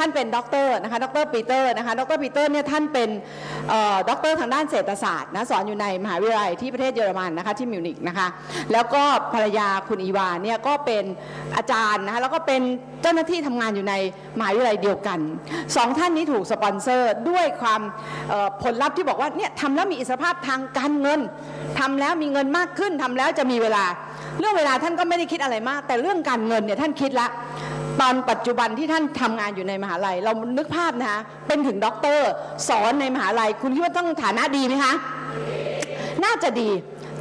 ท่านเป็นด็อกเตอร์นะคะดร.ปีเตอร์นะคะดร.ปีเตอร์เนี่ยท่านเป็นด็อกเตอร์ทางด้านเศรษฐศาสตร์นะสอนอยู่ในมหาวิทยาลัยที่ประเทศเยอรมันนะคะที่มิวนิกนะคะแล้วก็ภรรยาคุณอีวาเนี่ยก็เป็นอาจารย์นะคะแล้วก็เป็นเจ้าหน้าที่ทำงานอยู่ในมหาวิทยาลัยเดียวกันสองท่านนี้ถูกสปอนเซอร์ด้วยความผลลัพธ์ที่บอกว่าเนี่ยทำแล้วมีอิสรภาพทางการเงินทำแล้วมีเงินมากขึ้นทำแล้วจะมีเวลาเรื่องเวลาท่านก็ไม่ได้คิดอะไรมากแต่เรื่องการเงินเนี่ยท่านคิดละตอนปัจจุบันที่ท่านทำงานอยู่ในมหาลัยเรานึกภาพนะคะเป็นถึงด็อกเตอร์สอนในมหาลัยคุณคิดว่าต้องฐานะดีไหมคะน่าจะดี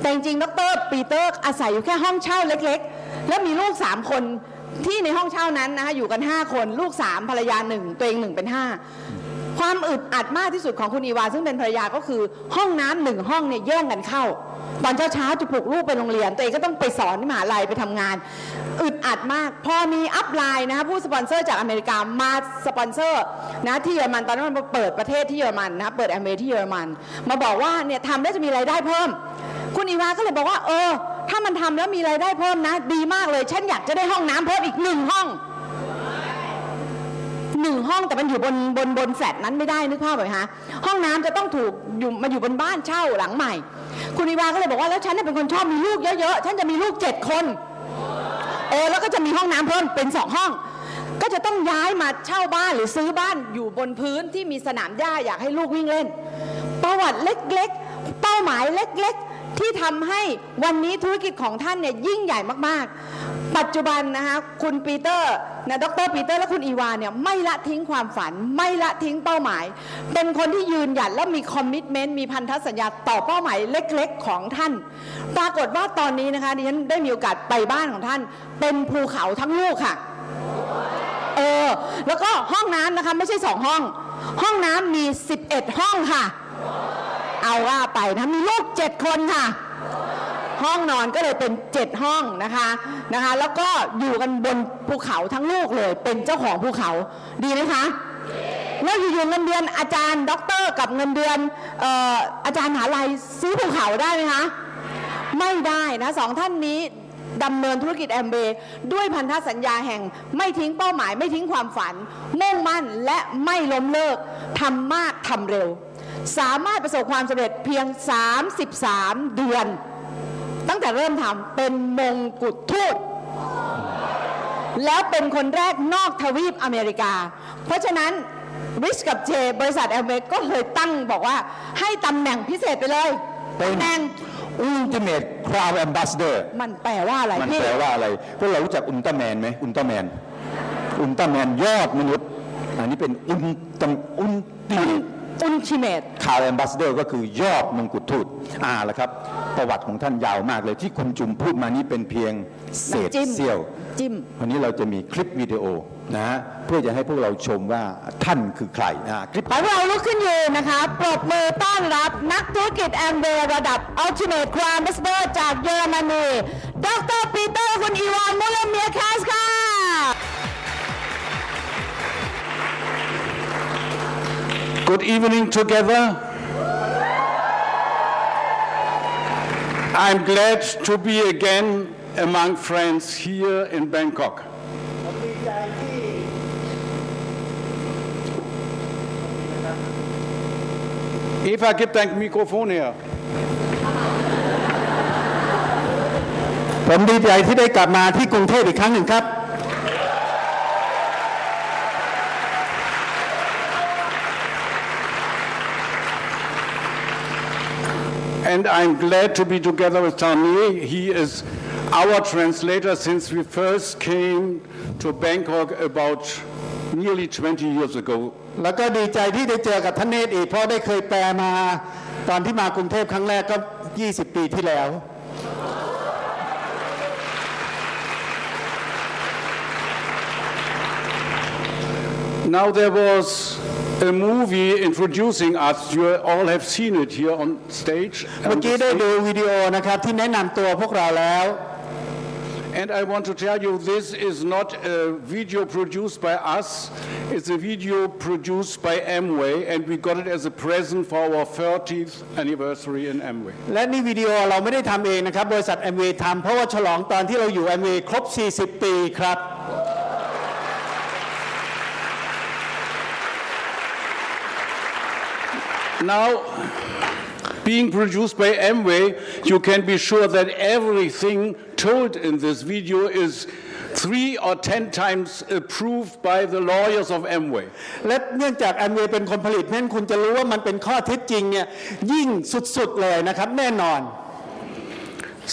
แต่จริงๆดร.ปีเตอร์อาศัยอยู่แค่ห้องเช่าเล็กๆแล้วมีลูก3คนที่ในห้องเช่านั้นนะคะอยู่กัน5คนลูก3ภรรยา1ตัวเอง1เป็น5ความอึดอัดมากที่สุดของคุณอีวาซึ่งเป็นภรรยาก็คือห้องน้ำ1ห้องเนี่ยแย่งกันเข้าตอนเช้าจะปลุกลูกไปโรงเรียนตัวเองก็ต้องไปสอนที่มหาลัยไปทำงานอึดอัดมากพอมีอัพไลน์นะคะผู้สปอนเซอร์จากอเมริกามาสปอนเซอร์นะที่เยอรมันตอนนั้นมันเปิดประเทศที่เยอรมันนะเปิดแอมเบที่เยอรมันมาบอกว่าเนี่ยทำแล้วจะมีรายได้เพิ่มคุณอีวาก็เลยบอกว่าถ้ามันทำแล้วมีรายได้เพิ่มนะดีมากเลยฉันอยากจะได้ห้องน้ำเพิ่มอีก1ห้องแต่มันอยู่บนแฟลตนั้นไม่ได้นึกภาพไหมคะห้องน้ำจะต้องถูกมาอยู่บนบ้านเช่าหลังใหม่คุณอีวาก็เลยบอกว่าแล้วฉันเป็นคนชอบมีลูกเยอะๆฉันจะมีลูก7คนแล้วก็จะมีห้องน้ำเพิ่มเป็น2ห้องก็จะต้องย้ายมาเช่าบ้านหรือซื้อบ้านอยู่บนพื้นที่มีสนามหญ้าอยากให้ลูกวิ่งเล่นประวัติเล็กๆเป้าหมายเล็กๆที่ทำให้วันนี้ธุรกิจของท่านเนี่ยยิ่งใหญ่มากๆปัจจุบันนะคะคุณปีเตอร์นะดร.ปีเตอร์และคุณอีวาเนี่ยไม่ละทิ้งความฝันไม่ละทิ้งเป้าหมายเป็นคนที่ยืนหยัดและมีคอมมิตเมนต์มีพันธสัญญาต่อเป้าหมายเล็กๆของท่านปรากฏว่าตอนนี้นะคะดิฉันได้มีโอกาสไปบ้านของท่านเป็นภูเขาทั้งลูกค่ะแล้วก็ห้องน้ำนะคะไม่ใช่2ห้องน้ำมี11ห้องค่ะเอาว่าไปนะมีลูก7คนค่ะห้องนอนก็เลยเป็น7ห้องนะคะแล้วก็อยู่กันบนภูเขาทั้งลูกเลยเป็นเจ้าของภูเขาดีไหมคะแล้วอยู่เงินเดือนอาจารย์ด็อกเตอร์กับเงินเดือนอาจารย์มหาลัยซื้อภูเขาได้ไหมคะไม่ได้นะ2ท่านนี้ดำเนินธุรกิจแอมเบย์ด้วยพันธสัญญาแห่งไม่ทิ้งเป้าหมายไม่ทิ้งความฝันมุ่งมั่นและไม่ล้มเลิกทำมากทำเร็วสามารถประสบความสำเร็จเพียง33เดือนตั้งแต่เริ่มทำเป็นมงกุฎทูตแล้วเป็นคนแรกนอกทวีปอเมริกาเพราะฉะนั้นริชกับเจบริษัทแอมเบย์ก็เลยตั้งบอกว่าให้ตำแหน่งพิเศษไปเลยตำแหน่งUltimate Crown Ambassador มันแปลว่าอะไรมันแปลว่าอะไรพวกเรารู้จักอุลตร้าแมนไหมอุลตร้าแมนยอดมนุษย์อันนี้เป็นUltimate Crown Ambassador ก็คือยอดมงกุฎทูตแล้วครับประวัติของท่านยาวมากเลยที่คุณจุมพูดมานี้เป็นเพียงเศษเสี้ยววันนี้เราจะมีคลิปวิดีโอนะเพื่อจะให้พวกเราชมว่าท่านคือใครคลิปของเราลุกขึ้นยืนนะคะปรบมือต้อนรับนักธุรกิจแอมเบย์ระดับ Ultimate Crown Ambassador จากเยอรมนีดร.ปีเตอร์คุณอีวานมุลเลอร์เมียร์แคสค่ะ Good evening together. I'm glad to be again among friends here in Bangkok. Eva, gib dein Mikrofon her. ผมดีใจที่ได้กลับมาที่กรุงเทพอีกครั้งหนึ่งครับAnd I'm glad to be together with Tami. He is our translator since we first came to Bangkok about nearly 20 years ago. แล้วก็ดีใจที่ได้เจอกับท่านเนตรอีกเพราะได้เคยแปลมาตอนที่มากรุงเทพครั้งแรกก็20 ปีที่แล้ว Now there was a movie introducing us. You all have seen it here on stage. เมื่อกี้ได้ดูวิดีโอนะครับที่แนะนำตัวพวกเราแล้ว And I want to tell you, this is not a video produced by us. It's a video produced by Amway, and we got it as a present for our 30th anniversary in Amway. และนี่วิดีโอเราไม่ได้ทำเองนะครับบริษัท Amway ทำเพราะว่าฉลองตอนที่เราอยู่ Amway ครบ40 ปีครับ Now, being produced by Amway, you can be sure that everything told in this video is 3 or 10 times approved by the lawyers of Amway. และเนื่องจาก Amway เป็นคนผลิตนั้นคุณจะรู้ว่ามันเป็นข้อเท็จจริงเนี่ยยิ่งสุดๆเลยนะครับแน่นอน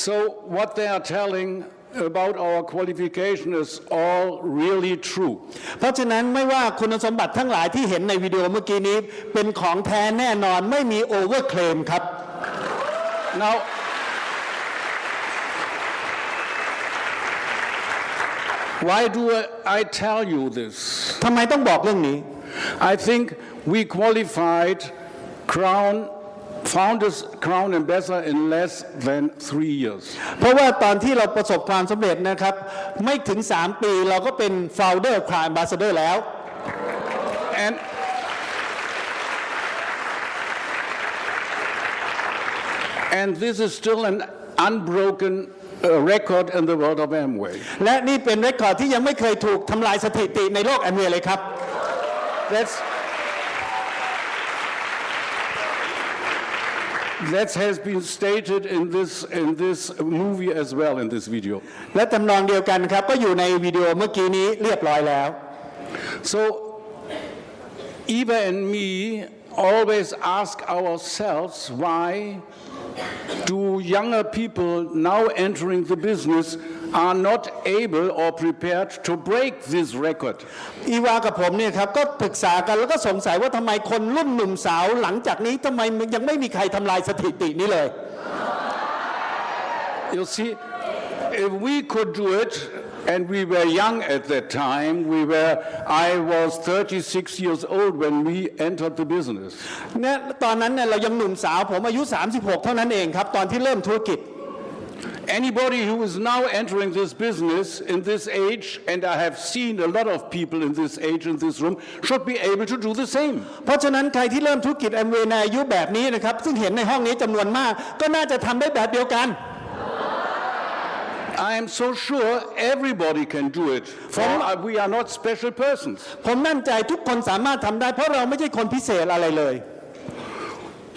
So what they are telling about our qualification is all really true. เพราะฉะนั้นไม่ว่าคุณสมบัติทั้งหลายที่เห็นในวิดีโอเมื่อกี้นี้เป็นของแท้แน่นอนไม่มีโอเวอร์เคลมครับ Now, why do I tell you this? ทำไมต้องบอกเรื่องนี้ I think we qualified Founders Crown Ambassador in less than 3 years. เพราะว่าตอนที่เราประสบความสำเร็จนะครับไม่ถึง3 ปีเราก็เป็น Founder Crown Ambassador แล้ว And this is still an unbroken record in the world of Amway. และนี่เป็นเรคคอร์ดที่ยังไม่เคยถูกทำลายสถิติในโลก Amway เลยครับ That has been stated in this movie as well, in this video. และตำนองเดียวกันครับก็อยู่ในวิดีโอเมื่อกี้นี้เรียบร้อยแล้ว So Eva and me always ask ourselves, why do younger people now entering the business are not able or prepared to break this record? อีวากับผมเนี่ยครับก็ปรึกษากันแล้วก็สงสัยว่าทำไมคนรุ่นหนุ่มสาวหลังจากนี้ทำไมยังไม่มีใครทำลายสถิตินี้เลย You see, if we could do it, and we were young at that time, I was 36 years old when we entered the business. เนี่ยตอนนั้นเนี่ยเรายังหนุ่มสาวผมอายุ36เท่านั้นเองครับตอนที่เริ่มธุรกิจ Anybody who is now entering this business in this age, and I have seen a lot of people in this age in this room, should be able to do the same. เพราะฉะนั้นใครที่เริ่มธุรกิจ Amway ในอายุแบบนี้นะครับซึ่งเห็นในห้องนี้จำนวนมากก็น่าจะทำได้แบบเดียวกัน I am so sure everybody can do it. We are not special persons. ผมมั่นใจทุกคนสามารถทำได้เพราะเราไม่ใช่คนพิเศษอะไรเลย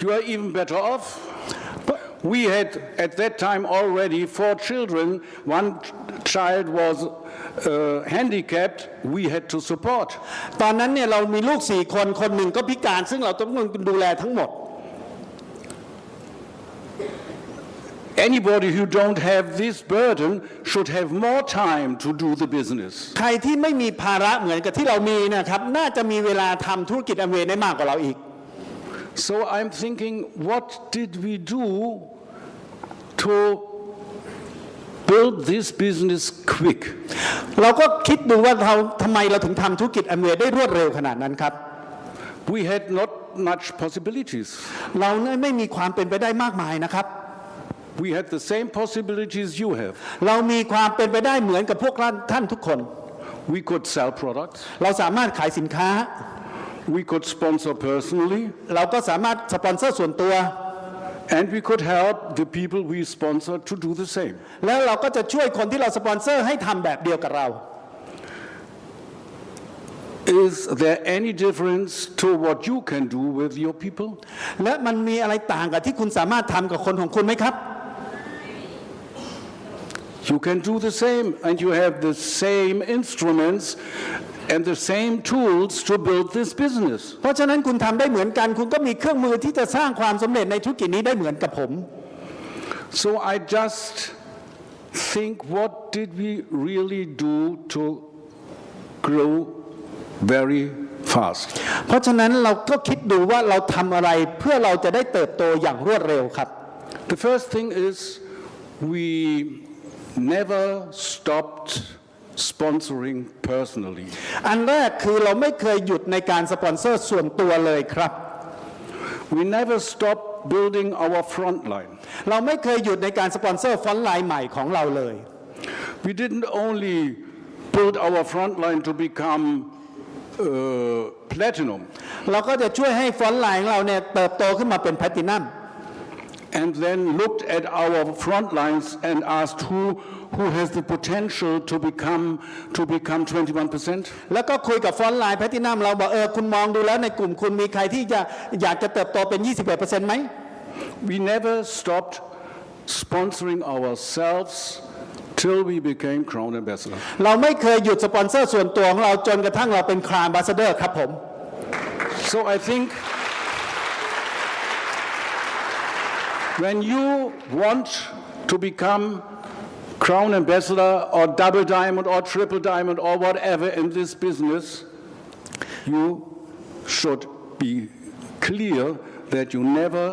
You are even better off. We had at that time already 4 children. One child was handicapped. We had to support. ตอนนั้นเนี่ยเรามีลูก4 คนคนหนึ่งก็พิการซึ่งเราต้องดูแลทั้งหมด Anybody who don't have this burden should have more time to do the business. ใครที่ไม่มีภาระเหมือนกับที่เรามีนะครับน่าจะมีเวลาทำธุรกิจ Amway ได้มากกว่าเราอีก So I'm thinking, what did we do to build this business quick? เราก็คิดดูว่าทำไมเราถึงทำธุรกิจ Amway ได้รวดเร็วขนาดนั้นครับ We had not much possibilities. เราไม่มีความเป็นไปได้มากมายนะครับ We had the same possibilities you have. เรามีความเป็นไปได้เหมือนกับพวกท่านทุกคน We could sell products. เราสามารถขายสินค้า We could sponsor personally. เราก็สามารถสปอนเซอร์ส่วนตัว And we could help the people we sponsor to do the same. แล้วเราก็จะช่วยคนที่เราสปอนเซอร์ให้ทำแบบเดียวกับเรา Is there any difference to what you can do with your people? และมันมีอะไรต่างกับที่คุณสามารถทำกับคนของคุณไหมครับ You can do the same, and you have the same instruments and the same tools to build this business. เพราะฉะนั้นคุณทำได้เหมือนกันคุณก็มีเครื่องมือที่จะสร้างความสำเร็จในธุรกิจนี้ได้เหมือนกับผม So I just think, what did we really do to grow very fast? เพราะฉะนั้นเราก็คิดดูว่าเราทำอะไรเพื่อเราจะได้เติบโตอย่างรวดเร็วครับ The first thing is we never stopped sponsoring personally. อันแรกคือเราไม่เคยหยุดในการสปอนเซอร์ส่วนตัวเลยครับ We never stopped building our front line. เราไม่เคยหยุดในการสปอนเซอร์ฟรอนต์ไลน์ใหม่ของเราเลย We didn't only build our front line to become platinum. เราก็จะช่วยให้ฟรอนต์ไลน์ของเราเนี่ยเติบโตขึ้นมาเป็นแพลตินัม and then looked at our front lines and asked who has the potential to become 21%. แล้วก็คุยกับฟอนต์ไลน์แพทินัมเราบอกคุณมองดูแล้วในกลุ่มคุณมีใครที่อยากจะเติบโตเป็น 21% ไหม We never stopped sponsoring ourselves till we became Crown Ambassador. เราไม่เคยหยุดสปอนเซอร์ส่วนตัวของเราจนกระทั่งเราเป็น Crown Ambassador ครับผม So I think when you want to become Crown Ambassador or double diamond or triple diamond or whatever in this business, you should be clear that you never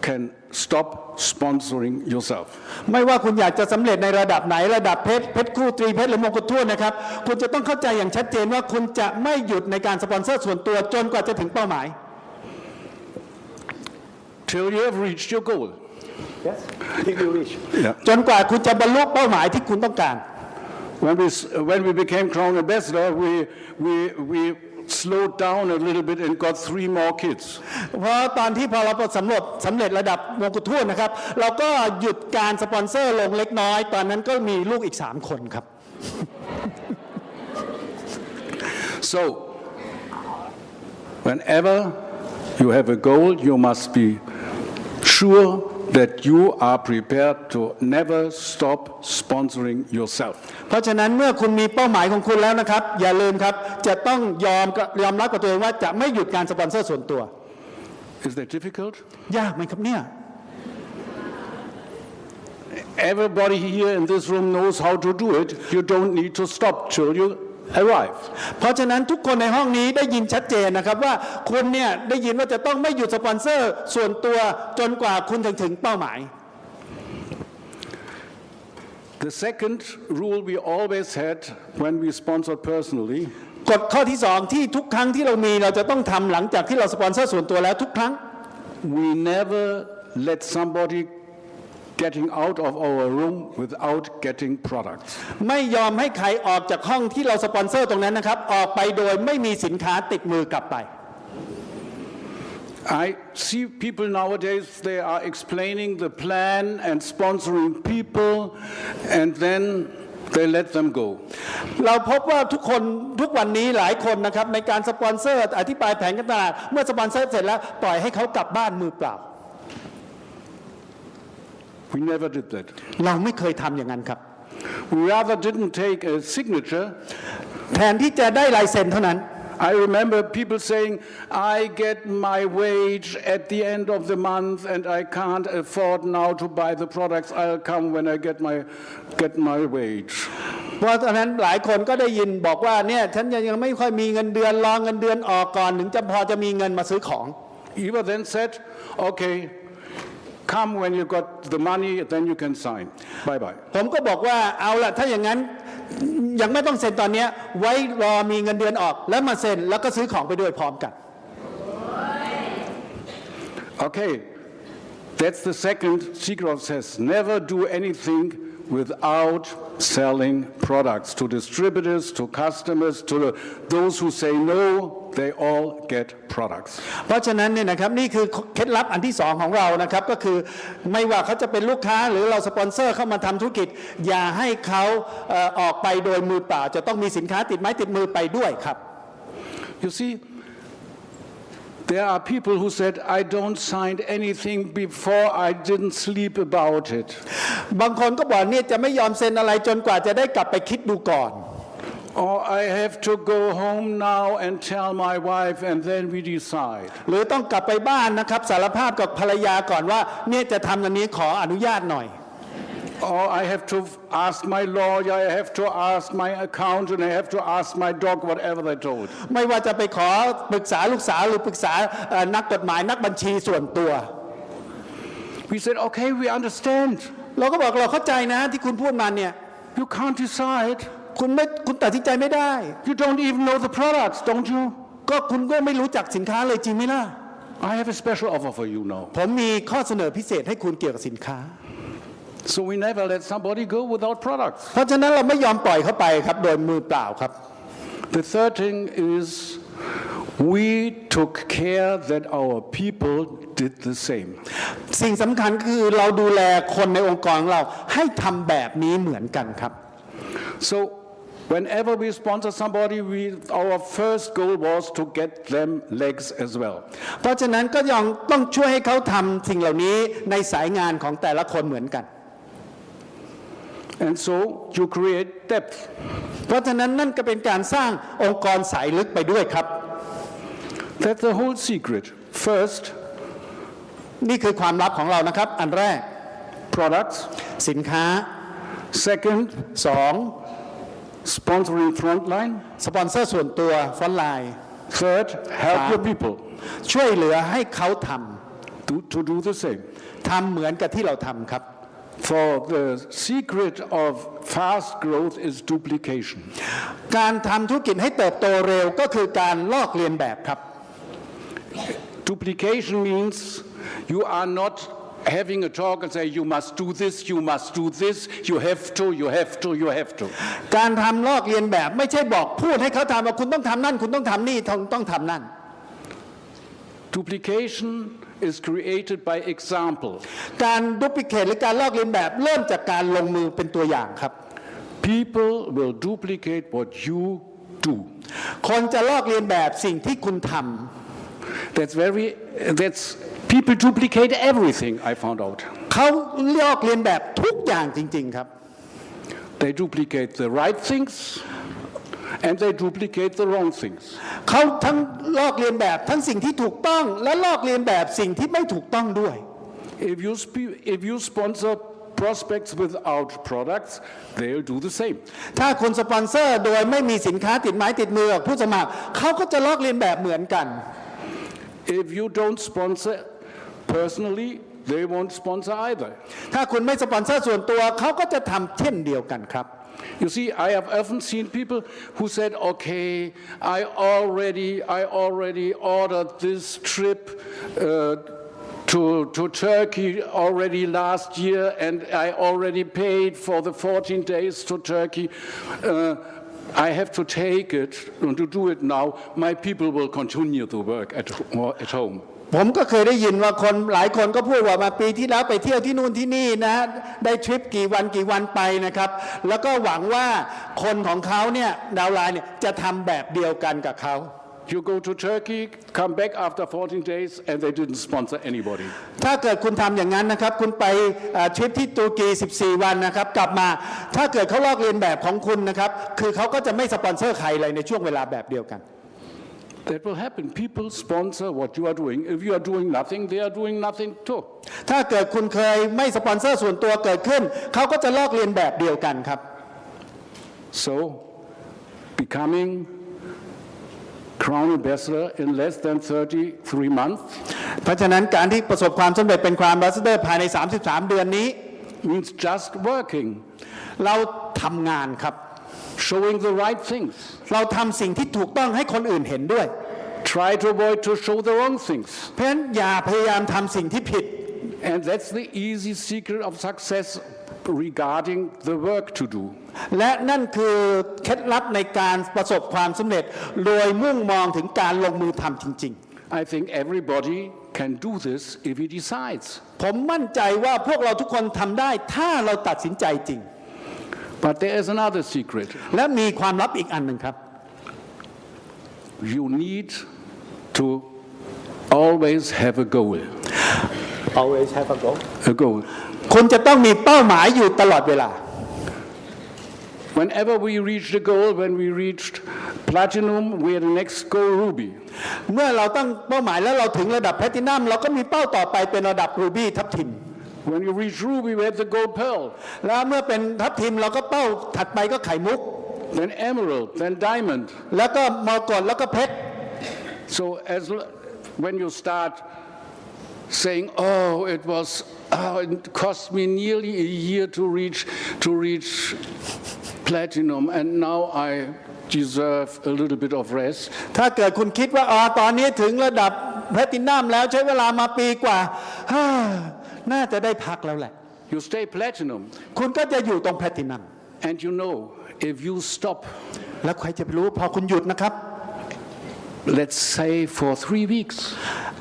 can stop sponsoring yourself. ไม่ว่าคุณอยากจะสำเร็จในระดับไหนระดับเพชรคู่ตรีเพชรหรือมงกุฎทั่วนะครับคุณจะต้องเข้าใจอย่างชัดเจนว่าคุณจะไม่หยุดในการสปอนเซอร์ส่วนตัวจนกว่าจะถึงเป้าหมาย Till you have reached your goal. Yes, till you reach. Yeah. จนกว่าคุณจะบรรลุเป้าหมายที่คุณต้องการ When we became Crown Ambassador, we slowed down a little bit and got 3 more kids. เพราะตอนที่พอเราสำเร็จระดับมงกุฎทั่วนะครับเราก็หยุดการสปอนเซอร์ลงเล็กน้อยตอนนั้นก็มีลูกอีก3 คนครับ So whenever you have a goal, you must be sure that you are prepared to never stop sponsoring yourself. เพราะฉะนั้นเมื่อคุณมีเป้าหมายของคุณแล้วนะครับอย่าลืมครับจะต้องยอมรับกับตัวเองว่าจะไม่หยุดการสปอนเซอร์ส่วนตัว Is that difficult? ยากไหมครับเนี่ย Everybody here in this room knows how to do it. You don't need to stop till you arrive. เพราะฉะนั้นทุกคนในห้องนี้ได้ยินชัดเจนนะครับว่าคุณเนี่ยได้ยินว่าจะต้องไม่หยุดสปอนเซอร์ส่วนตัวจนกว่าคุณถึงเป้าหมาย The second rule we always had when we sponsored personally กฎข้อที่2ที่ทุกครั้งที่เราจะต้องทำหลังจากที่เราสปอนเซอร์ส่วนตัวแล้วทุกครั้ง we never let somebody getting out of our room without getting products. ไม่ยอมให้ใครออกจากห้องที่เราสปอนเซอร์ตรงนั้นนะครับออกไปโดยไม่มีสินค้าติดมือกลับไป I see people nowadays, they are explaining the plan and sponsoring people and then they let them go. เราพบว่าทุกวันนี้หลายคนนะครับในการสปอนเซอร์อธิบายแผนการตลาดเมื่อสปอนเซอร์เสร็จแล้วปล่อยให้เขากลับบ้านมือเปล่า We never did that. เราไม่เคยทำอย่างนั้นครับ We rather didn't take a signature. แทนที่จะได้ลายเซ็นเท่านั้น I remember people saying, I get my wage at the end of the month and I can't afford now to buy the products. I'll come when I get my wage. เพราะตอนนั้นหลายคนก็ได้ยินบอกว่าเนี่ยฉันยังไม่ค่อยมีเงินเดือนรอเงินเดือนออกก่อนถึงจะพอจะมีเงินมาซื้อของ Eva then said, okay, come when you got the money, then you can sign. Bye bye. ผมก็บอกว่าเอาล่ะถ้าอย่างนั้นยังไม่ต้องเซ็นตอนนี้ไว้รอมีเงินเดือนออกแล้วมาเซ็นแล้วก็ซื้อของไปด้วยพร้อมกัน Okay, that's the second secret of success. Never do anything without selling products to distributors, to customers, to those who say no, they all get products. เพราะฉะนั้นเนี่ยนะครับนี่คือเคล็ดลับอันที่2ของเรานะครับก็คือไม่ว่าเขาจะเป็นลูกค้าหรือเราสปอนเซอร์เข้ามาทำธุรกิจอย่าให้เขาออกไปโดยมือเปล่าจะต้องมีสินค้าติดไม้ติดมือไปด้วยครับ You see, there are people who said, I don't sign anything before I didn't sleep about it. บางคนก็บอกเนี่ยจะไม่ยอมเซ็นอะไรจนกว่าจะได้กลับไปคิดดูก่อน Or I have to go home now and tell my wife and then we decide. หรือต้องกลับไปบ้านนะครับสารภาพกับภรรยาก่อนว่าเนี่ยจะทำอันนี้ขออนุญาตหน่อย Or I have to ask my lawyer, I have to ask my accountant, I have to ask my dog, whatever they told. ไม่ว่าจะไปขอปรึกษาลูกสาวหรือปรึกษานักกฎหมายนักบัญชีส่วนตัว We said, okay, we understand. เราก็บอกเราเข้าใจนะที่คุณพูดมาเนี่ย You can't decide. คุณตัดสินใจไม่ได้ You don't even know the products, don't you? ก็คุณก็ไม่รู้จักสินค้าเลยจริงไหมล่ะ I have a special offer for you now. ผมมีข้อเสนอพิเศษให้คุณเกี่ยวกับสินค้า So we never let somebody go without products. เพราะฉะนั้นเราไม่ยอมปล่อยเขาไปครับโดยมือเปล่าครับ The third thing is we took care that our people did the same. สิ่งสำคัญคือเราดูแลคนในองค์กรของเราให้ทำแบบนี้เหมือนกันครับ So whenever we sponsor somebody, our first goal was to get them legs as well. เพราะฉะนั้นก็ยังต้องช่วยให้เขาทำสิ่งเหล่านี้ในสายงานของแต่ละคนเหมือนกัน And so you create depth. เพราะฉะนั้นนั่นก็เป็นการสร้างองค์กรสายลึกไปด้วยครับ That's the whole secret. First, นี่คือความลับของเรานะครับอันแรก products. สินค้า Second, 2 sponsoring frontline. สปอนเซอร์ส่วนตัวฟอนไลน์ Third, help your people ช่วยเหลือให้เขาท to do the same. ำทำเหมือนกับที่เราทำครับ For the secret of fast growth is duplication. การทำธุรกิจให้เติบโตเร็วก็คือการลอกเลียนแบบครับ Duplication means you are not having a talk and say you must do this, you must do this, you have to, you have to, you have to. การทำลอกเลียนแบบไม่ใช่บอกพูดให้เขาทำว่าคุณต้องทำนั่นคุณต้องทำนี่ต้องทำนั่น Duplication is created by example. การดูปลิเคทหรือการลอกเลียนแบบเริ่มจากการลงมือเป็นตัวอย่างครับ People will duplicate what you do. คนจะลอกเลียนแบบสิ่งที่คุณท That's people duplicate everything, I found out. ำเขาลอกเลียนแบบทุกอย่างจริงๆครับ They duplicate the right things and they duplicate the wrong things. เขาทั้งลอกเลียนแบบทั้งสิ่งที่ถูกต้องและลอกเลียนแบบสิ่งที่ไม่ถูกต้องด้วย If you sponsor prospects without products, they'll do the same. ถ้าคุณสปอนเซอร์โดยไม่มีสินค้าติดไม้ติดมือกับผู้สมัครเขาก็จะลอกเลียนแบบเหมือนกัน If you don't sponsor personally, they won't sponsor either. ถ้าคุณไม่สปอนเซอร์ส่วนตัวเขาก็จะทำเช่นเดียวกันครับ You see, I have often seen people who said, okay, I already ordered this trip to Turkey already last year, and I already paid for the 14 days to Turkey. I have to take it and to do it now. My people will continue to work at home. ผมก็เคยได้ยินว่าคนหลายคนก็พูดว่ามาปีที่แล้วไปเที่ยวที่นู่นที่นี่นะได้ทริปกี่วันไปนะครับแล้วก็หวังว่าคนของเขาเนี่ยดาวน์ไลน์เนี่ยจะทำแบบเดียวกันกับเขา You go to Turkey, come back after 14 days, and they didn't sponsor anybody. ถ้าเกิดคุณทำอย่างนั้นนะครับคุณไปทริปที่ตุรกี14 วันนะครับกลับมาถ้าเกิดเขาลอกเลียนแบบของคุณนะครับคือเขาก็จะไม่สปอนเซอร์ใครเลยในช่วงเวลาแบบเดียวกัน That will happen. People sponsor what you are doing. If you are doing nothing, they are doing nothing too. ถ้าเกิดคุณเคยไม่สปอนเซอร์ส่วนตัวเกิดขึ้นเขาก็จะลอกเลียนแบบเดียวกันครับ So, becoming Crown Ambassador in less than 33 months เพราะฉะนั้นการที่ประสบความสำเร็จเป็น Crown Ambassador ภายใน 33 เดือนนี้ means just working, เราทำงานครับ showing the right things. เราทำสิ่งที่ถูกต้องให้คนอื่นเห็นด้วย Try to avoid to show the wrong things. เพราะฉะนั้นอย่าพยายามทำสิ่งที่ผิด And that's the easy secret of success regarding the work to do. และนั่นคือเคล็ดลับในการประสบความสำเร็จโดยมุ่งมองถึงการลงมือทำจริง I think everybody can do this if he decides. ๆ ผมมั่นใจว่าพวกเราทุกคนทำได้ถ้าเราตัดสินใจจริง But there is another secret. และมีความลับอีกอันหนึ่งครับ You need to always have a goal. always have a goal A goal. คุณจะต้องมีเป้าหมายอยู่ตลอดเวลา Whenever we reach the goal, when we reached platinum, we had the next goal ruby. เมื่อเราตั้งเป้าหมายแล้วเราถึงระดับแพลตินัมเราก็มีเป้าต่อไปเป็นระดับรูบี้ทับทิม When you reach ruby, we had the gold pearl. แล้วเมื่อเป็นทับทิมเราก็เป้าถัดไปก็ไข่มุก Then emerald, then diamond. แล้วก็มรกตแล้วก็เพชร So when you start saying, "Oh, it cost me nearly a year to reach platinum, and now I deserve a little bit of rest." ถ้าเกิดคุณคิดว่าตอนนี้ถึงระดับแพลตินัมแล้วใช้เวลามาปีกว่าน่าจะได้พักแล้วแหละ You stay platinum, คุณก็จะอยู่ตรงแพลตินัม and you know if you stop, แล้วใครจะไปรู้พอคุณหยุดนะครับ let's say for 3 weeks.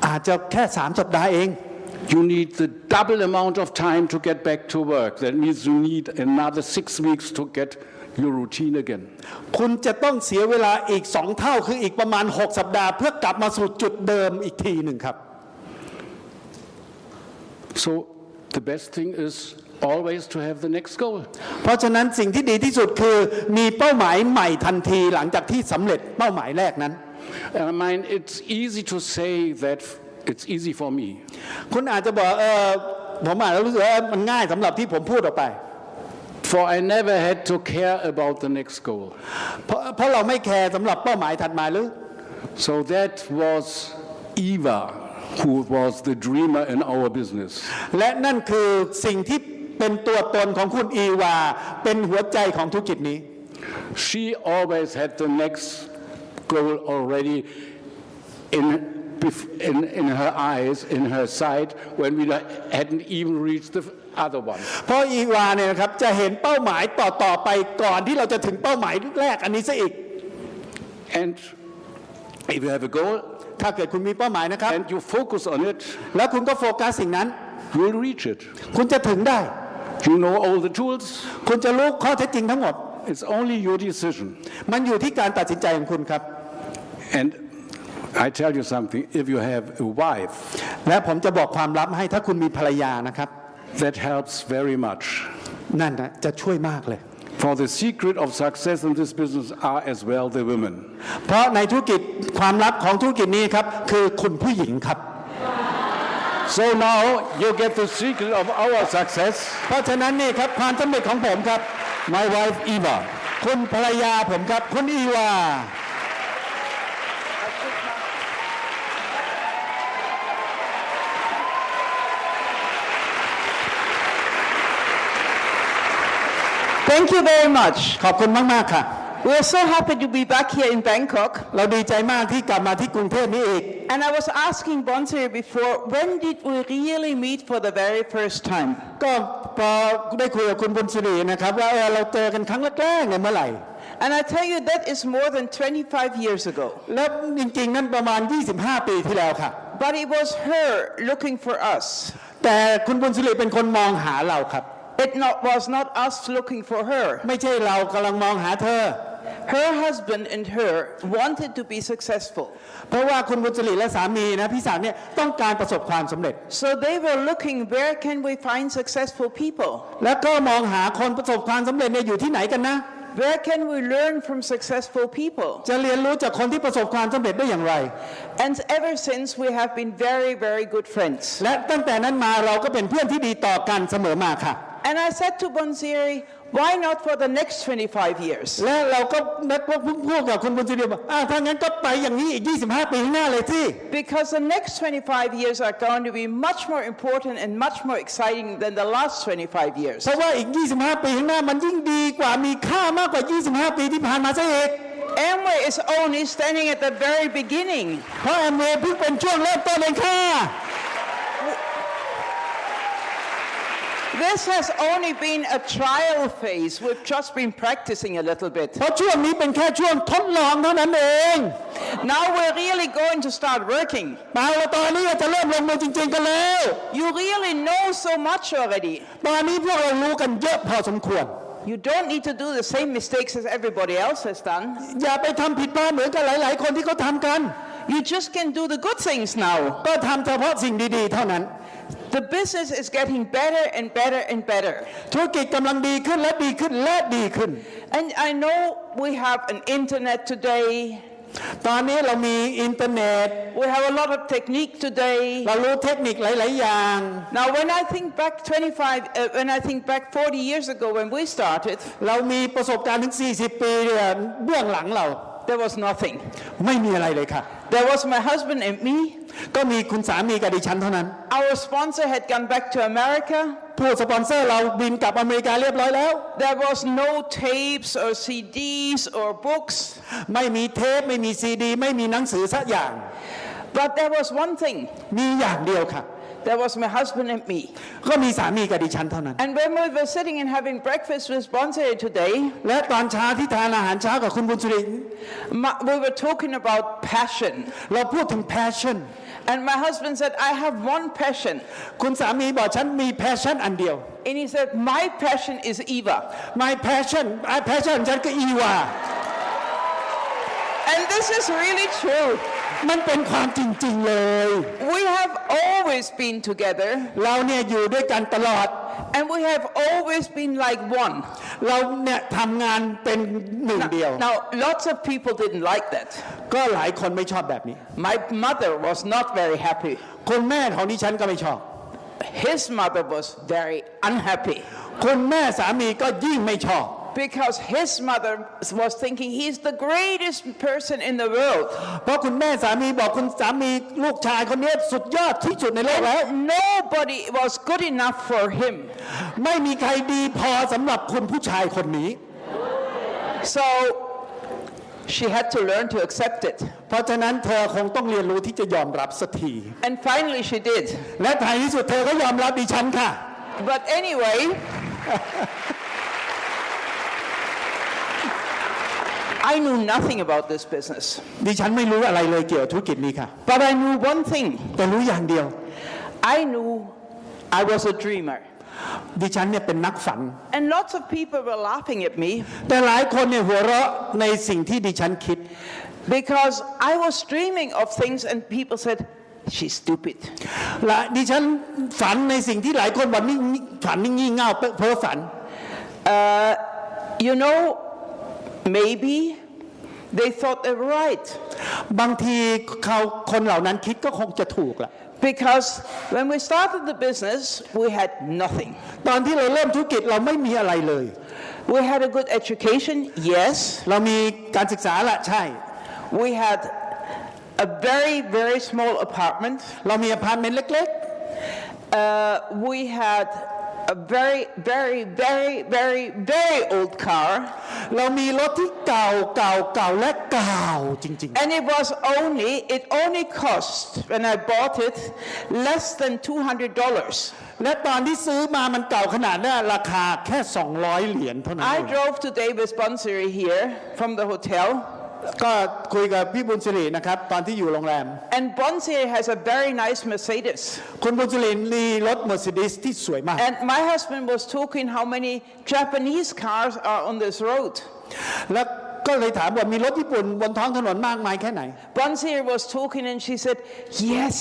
อาจจะแค่3 สัปดาห์เอง You need the double amount of time to get back to work. That means you need another 6 weeks to get your routine again. คุณจะต้องเสียเวลาอีก2 เท่าคืออีกประมาณ6 สัปดาห์เพื่อกลับมาสู่จุดเดิมอีกทีหนึ่งครับ So the best thing is always to have the next goal. เพราะฉะนั้นสิ่งที่ดีที่สุดคือมีเป้าหมายใหม่ทันทีหลังจากที่สำเร็จเป้าหมายแรกนั้น I mean, it's easy to say that it's easy for me. คุณอาจจะบอกผมอาจจะรู้สึกว่ามันง่ายสำหรับที่ผมพูดออกไป For I never had to care about the next goal. เพราะเราไม่แคร์สำหรับเป้าหมายถัดมาหรือ So that was Eva, who was the dreamer in our business. และนั่นคือสิ่งที่เป็นตัวตนของคุณอีวาเป็นหัวใจของธุรกิจนี้ She always had the next goal already in her eyes, in her sight, when we hadn't even reached the other one. เพราะอีวาเนี่ยนะครับจะเห็นเป้าหมายต่อไปก่อนที่เราจะถึงเป้าหมายแรกอันนี้ซะอีก And if you have a goal ถ้าเกิดคุณมีเป้าหมายนะครับ and you focus on it, แล้วคุณก็โฟกัสสิ่งนั้น you will reach it. คุณจะถึงได้ You know all the tools. คุณจะรู้ข้อเท็จจริงทั้งหมด It's only your decision. มันอยู่ที่การตัดสินใจของคุณครับ And I tell you something, if you have a wife, และผมจะบอกความลับให้ถ้าคุณมีภรรยานะครับ that helps very much. นั่นนะจะช่วยมากเลย For the secret of success in this business are as well the women. เพราะในธุรกิจความลับของธุรกิจนี้ครับคือคุณผู้หญิงครับ So now you get the secret of our success. เพราะฉะนั้นนี่ครับความสำเร็จของผมครับ My wife Eva. คุณภรรยาผมครับคุณอีวา Thank you very much ขอบคุณมากๆค่ะ We are so happy to be back here in Bangkok เราดีใจมากที่กลับมาที่กรุงเทพนี้อีก and I was asking Bonsir before when did we really meet for the very first time ก็พอได้คุยกับคุณบุญสิรินะครับว่าเราเจอกันครั้งแรกๆเนี่ยเมื่อไหร่ And I tell you that is more than 25 years ago แล้วจริงๆนั่นประมาณ25 ปีที่แล้วค่ะ But it was her looking for us แต่คุณบุญสิริเป็นคนมองหาเราครับ It was not us looking for her ไม่ใช่เรากำลังมองหาเธอ Her husband and her wanted to be successful เพราะว่าคุณบุญสิริและสามีนะพี่สาวเนี่ยต้องการประสบความสำเร็จ So they were looking where can we find successful people แล้วก็มองหาคนประสบความสำเร็จเนี่ยอยู่ที่ไหนกันนะ Where can we learn from successful people จะเรียนรู้จากคนที่ประสบความสำเร็จได้อย่างไร And ever since we have been very very good friends และตั้งแต่นั้นมาเราก็เป็นเพื่อนที่ดีต่อกันเสมอมาค่ะ And I said to Bonsiri why not for the next 25 years และเราก็นัดพูดกับคุณบุญสิริว่าถ้างั้นก็ไปอย่างนี้อีก25 ปีข้างหน้าเลยที่ Because the next 25 years are going to be much more important and much more exciting than the last 25 years เพราะว่าอีก25 ปีข้างหน้ามันยิ่งดีกว่ามีค่ามากกว่า25 ปีที่ผ่านมาซะอีก Amway is only standing at the very beginning เพราะแอมเวย์เพิ่งเป็นช่วงเริ่มต้นเองค่ะ This has only been a trial phase. We've just been practicing a little bit. เพราะช่วงนี้เป็นแค่ช่วงทดลองเท่านั้นเอง Now we're really going to start working. มาแล้วตอนนี้จะเริ่มลงมือจริงๆกันแล้ว You really know so much already. ตอนนี้พวกเรารู้กันเยอะพอสมควร You don't need to do the same mistakes as everybody else has done. อย่าไปทำผิดพลาดเหมือนกับหลายๆคนที่เขาทำกัน You just can do the good things now. ก็ทำเฉพาะสิ่งดีๆเท่านั้น The business is getting better and better and better. ธุรกิจกำลังดีขึ้นและดีขึ้นและดีขึ้น And I know we have an internet today. ตอนนี้เรามีอินเทอร์เน็ต We have a lot of technique today. เรารู้เทคนิคหลายๆอย่าง Now when I think back 40 years ago when we started, เรามีประสบการณ์ถึง40 ปีเนี่ยเบื้องหลังเรา there was nothing. ไม่มีอะไรเลยค่ะ There was my husband and me. ก็มีคุณสามีกับดิฉันเท่านั้น Our sponsor had gone back to America. ผู้สปอนเซอร์เราบินกลับอเมริกาเรียบร้อยแล้ว There was no tapes or CDs or books. ไม่มีเทปไม่มีซีดีไม่มีหนังสือสักอย่าง But there was one thing. มีอย่างเดียวค่ะ There was my husband and me. ก็มีสามีกับดิฉันเท่านั้น And when we were sitting and having breakfast with Bonse today, และตอนเช้าที่ทานอาหารเช้ากับคุณบุญสิริ we were talking about passion. เราพูดถึง passion And my husband said, I have one passion. คุณสามีบอกฉันมี passion อันเดียว And he said, my passion is Eva. my passion ฉันก็อีวา And this is really true. มันเป็นความจริงๆเลย We have always been together. เราเนี่ยอยู่ด้วยกันตลอด And we have always been like one. เราเนี่ยทำงานเป็นหนึ่งเดียว Now, lots of people didn't like that. ก็หลายคนไม่ชอบแบบนี้ My mother was not very happy. คุณแม่ของดิฉันก็ไม่ชอบ His mother was very unhappy. คุณแม่สามีก็ยิ่งไม่ชอบ Because his mother was thinking he's the greatest person in the world. เพราะคุณแม่สามีบอกคุณสามีลูกชายคนนี้สุดยอดที่สุดในโลกแล้ว And nobody was good enough for him. ไม่มีใครดีพอสำหรับคุณผู้ชายคนนี้ So she had to learn to accept it. เพราะฉะนั้นเธอคงต้องเรียนรู้ที่จะยอมรับสักที And finally she did. และท้ายที่สุดเธอก็ยอมรับดิฉันค่ะ But anyway, I knew nothing about this business. ดิฉันไม่รู้อะไรเลยเกี่ยวกับธุรกิจนี้ค่ะ But I knew one thing. แต่รู้อย่างเดียว I knew I was a dreamer. ดิฉันเนี่ยเป็นนักฝัน And lots of people were laughing at me แต่หลายคนเนี่ยหัวเราะในสิ่งที่ดิฉันคิด because I was dreaming of things and people said, she's stupid. และดิฉันฝันในสิ่งที่หลายคนบอกนี่ฝันนี่งี่เง่าเพ้อฝัน You know, maybe they thought they were right. บางทีคนเหล่านั้นคิดก็คงจะถูกละ Because when we started the business, we had nothing. ตอนที่เราเริ่มธุรกิจเราไม่มีอะไรเลย We had a good education, yes. เรามีการศึกษาละใช่ We had a very, very small apartment. เรามีอพาร์ตเมนต์เล็ก We had a very, very, very, very, very old car. ๆ เรามีรถที่เก่าและเก่าจริง And it only cost, when I bought it, less than $200. ๆ และตอนที่ซื้อมามันเก่าขนาดนั้นราคาแค่200เหรียญเท่านั้น I drove today with Bonsiri here from the hotel. ก็คุยกับพี่บุญสิรินะครับตอนที่อยู่โรงแรม And Bonsiri has a very nice Mercedes. คุณบุญสิริมีรถ Mercedes ที่สวยมาก And my husband was talking how many Japanese cars are on this road. แล้วก็เลยถามว่ามีรถญี่ปุ่นบนท้องถนนมากมายแค่ไหน Bonsiri was talking and she said, yes,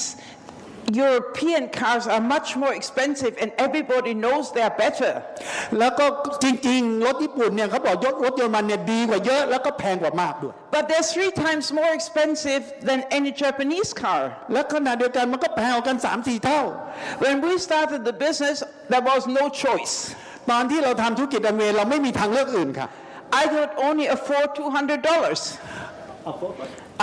European cars are much more expensive and everybody knows they are better. แล้วก็จริงๆรถญี่ปุ่นเนี่ยเขาบอกรถเยอรมันเนี่ยดีกว่าเยอะแล้วก็แพงกว่ามากด้วย But they're 3 times more expensive than any Japanese car. และขณะเดียวกันมันก็แพงกัน 3-4 เท่า When we started the business, there was no choice. ตอนที่เราทำธุรกิจแอมเวย์เราไม่มีทางเลือกอื่นค่ะ I could only afford $200.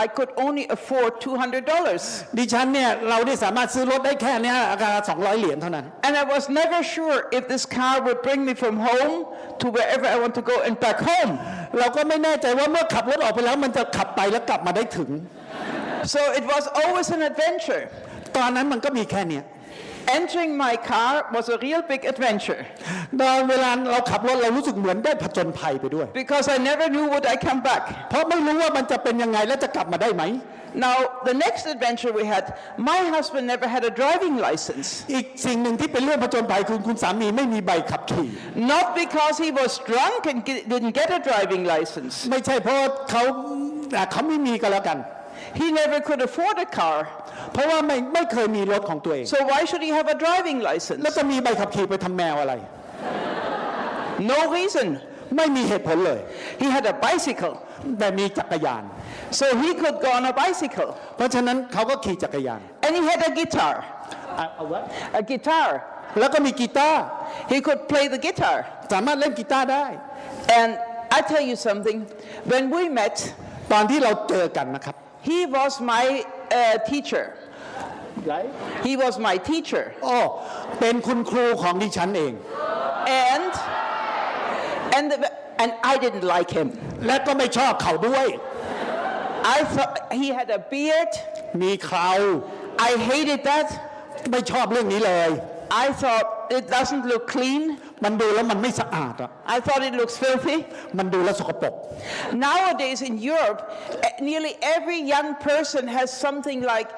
I could only afford $200. ดิฉันเนี่ยเราได้สามารถซื้อรถได้แค่เนี้ยราคา200เหรียญเท่านั้น And I was never sure if this car would bring me from home to wherever I want to go and back home. เราก็ไม่แน่ใจว่าเมื่อขับรถออกไปแล้วมันจะขับไปแล้วกลับมาได้ถึง So it was always an adventure. ตอนนั้นมันก็มีแค่เนี้ย Entering my car was a real big adventure ตอนเวลาเราขับรถเรารู้สึกเหมือนได้ผจญภัยไปด้วย because I never knew would I come back. เพราะไม่รู้ว่ามันจะเป็นยังไงและจะกลับมาได้ไหม Now, the next adventure we had, my husband never had a driving license. อีกสิ่งหนึ่งที่เป็นเรื่องผจญภัยคือคุณสามีไม่มีใบขับขี่ Not because he was drunk and didn't get a driving license. ไม่ใช่เพราะเขาไม่มีก็แล้วกัน He never could afford a car. เพราะว่าไม่เคยมีรถของตัวเอง So why should he have a driving license? แล้วจะมีใบขับขี่ไปทำแมวอะไร No reason. ไม่มีเหตุผลเลย He had a bicycle. แต่มีจักรยาน So he could go on a bicycle. เพราะฉะนั้นเขาก็ขี่จักรยาน And he had a guitar. A guitar. แล้วก็มีกีตาร์ He could play the guitar. สามารถเล่นกีตาร์ได้ And I tell you something, when we met, ตอนที่เราเจอกันนะครับ he was my teacher. He was my teacher. เป็นคุณครูของดิฉันเอง And I didn't like him. และก็ไม่ชอบเขาด้วย I thought he had a beard. มีเครา I hated that. ไม่ชอบเรื่องนี้เลย I thought it doesn't look clean. มันดูแล้วมันไม่สะอาดอ่ะ I thought it looks filthy. มันดูแล้วสกปรก Nowadays in Europe, nearly every young person has something like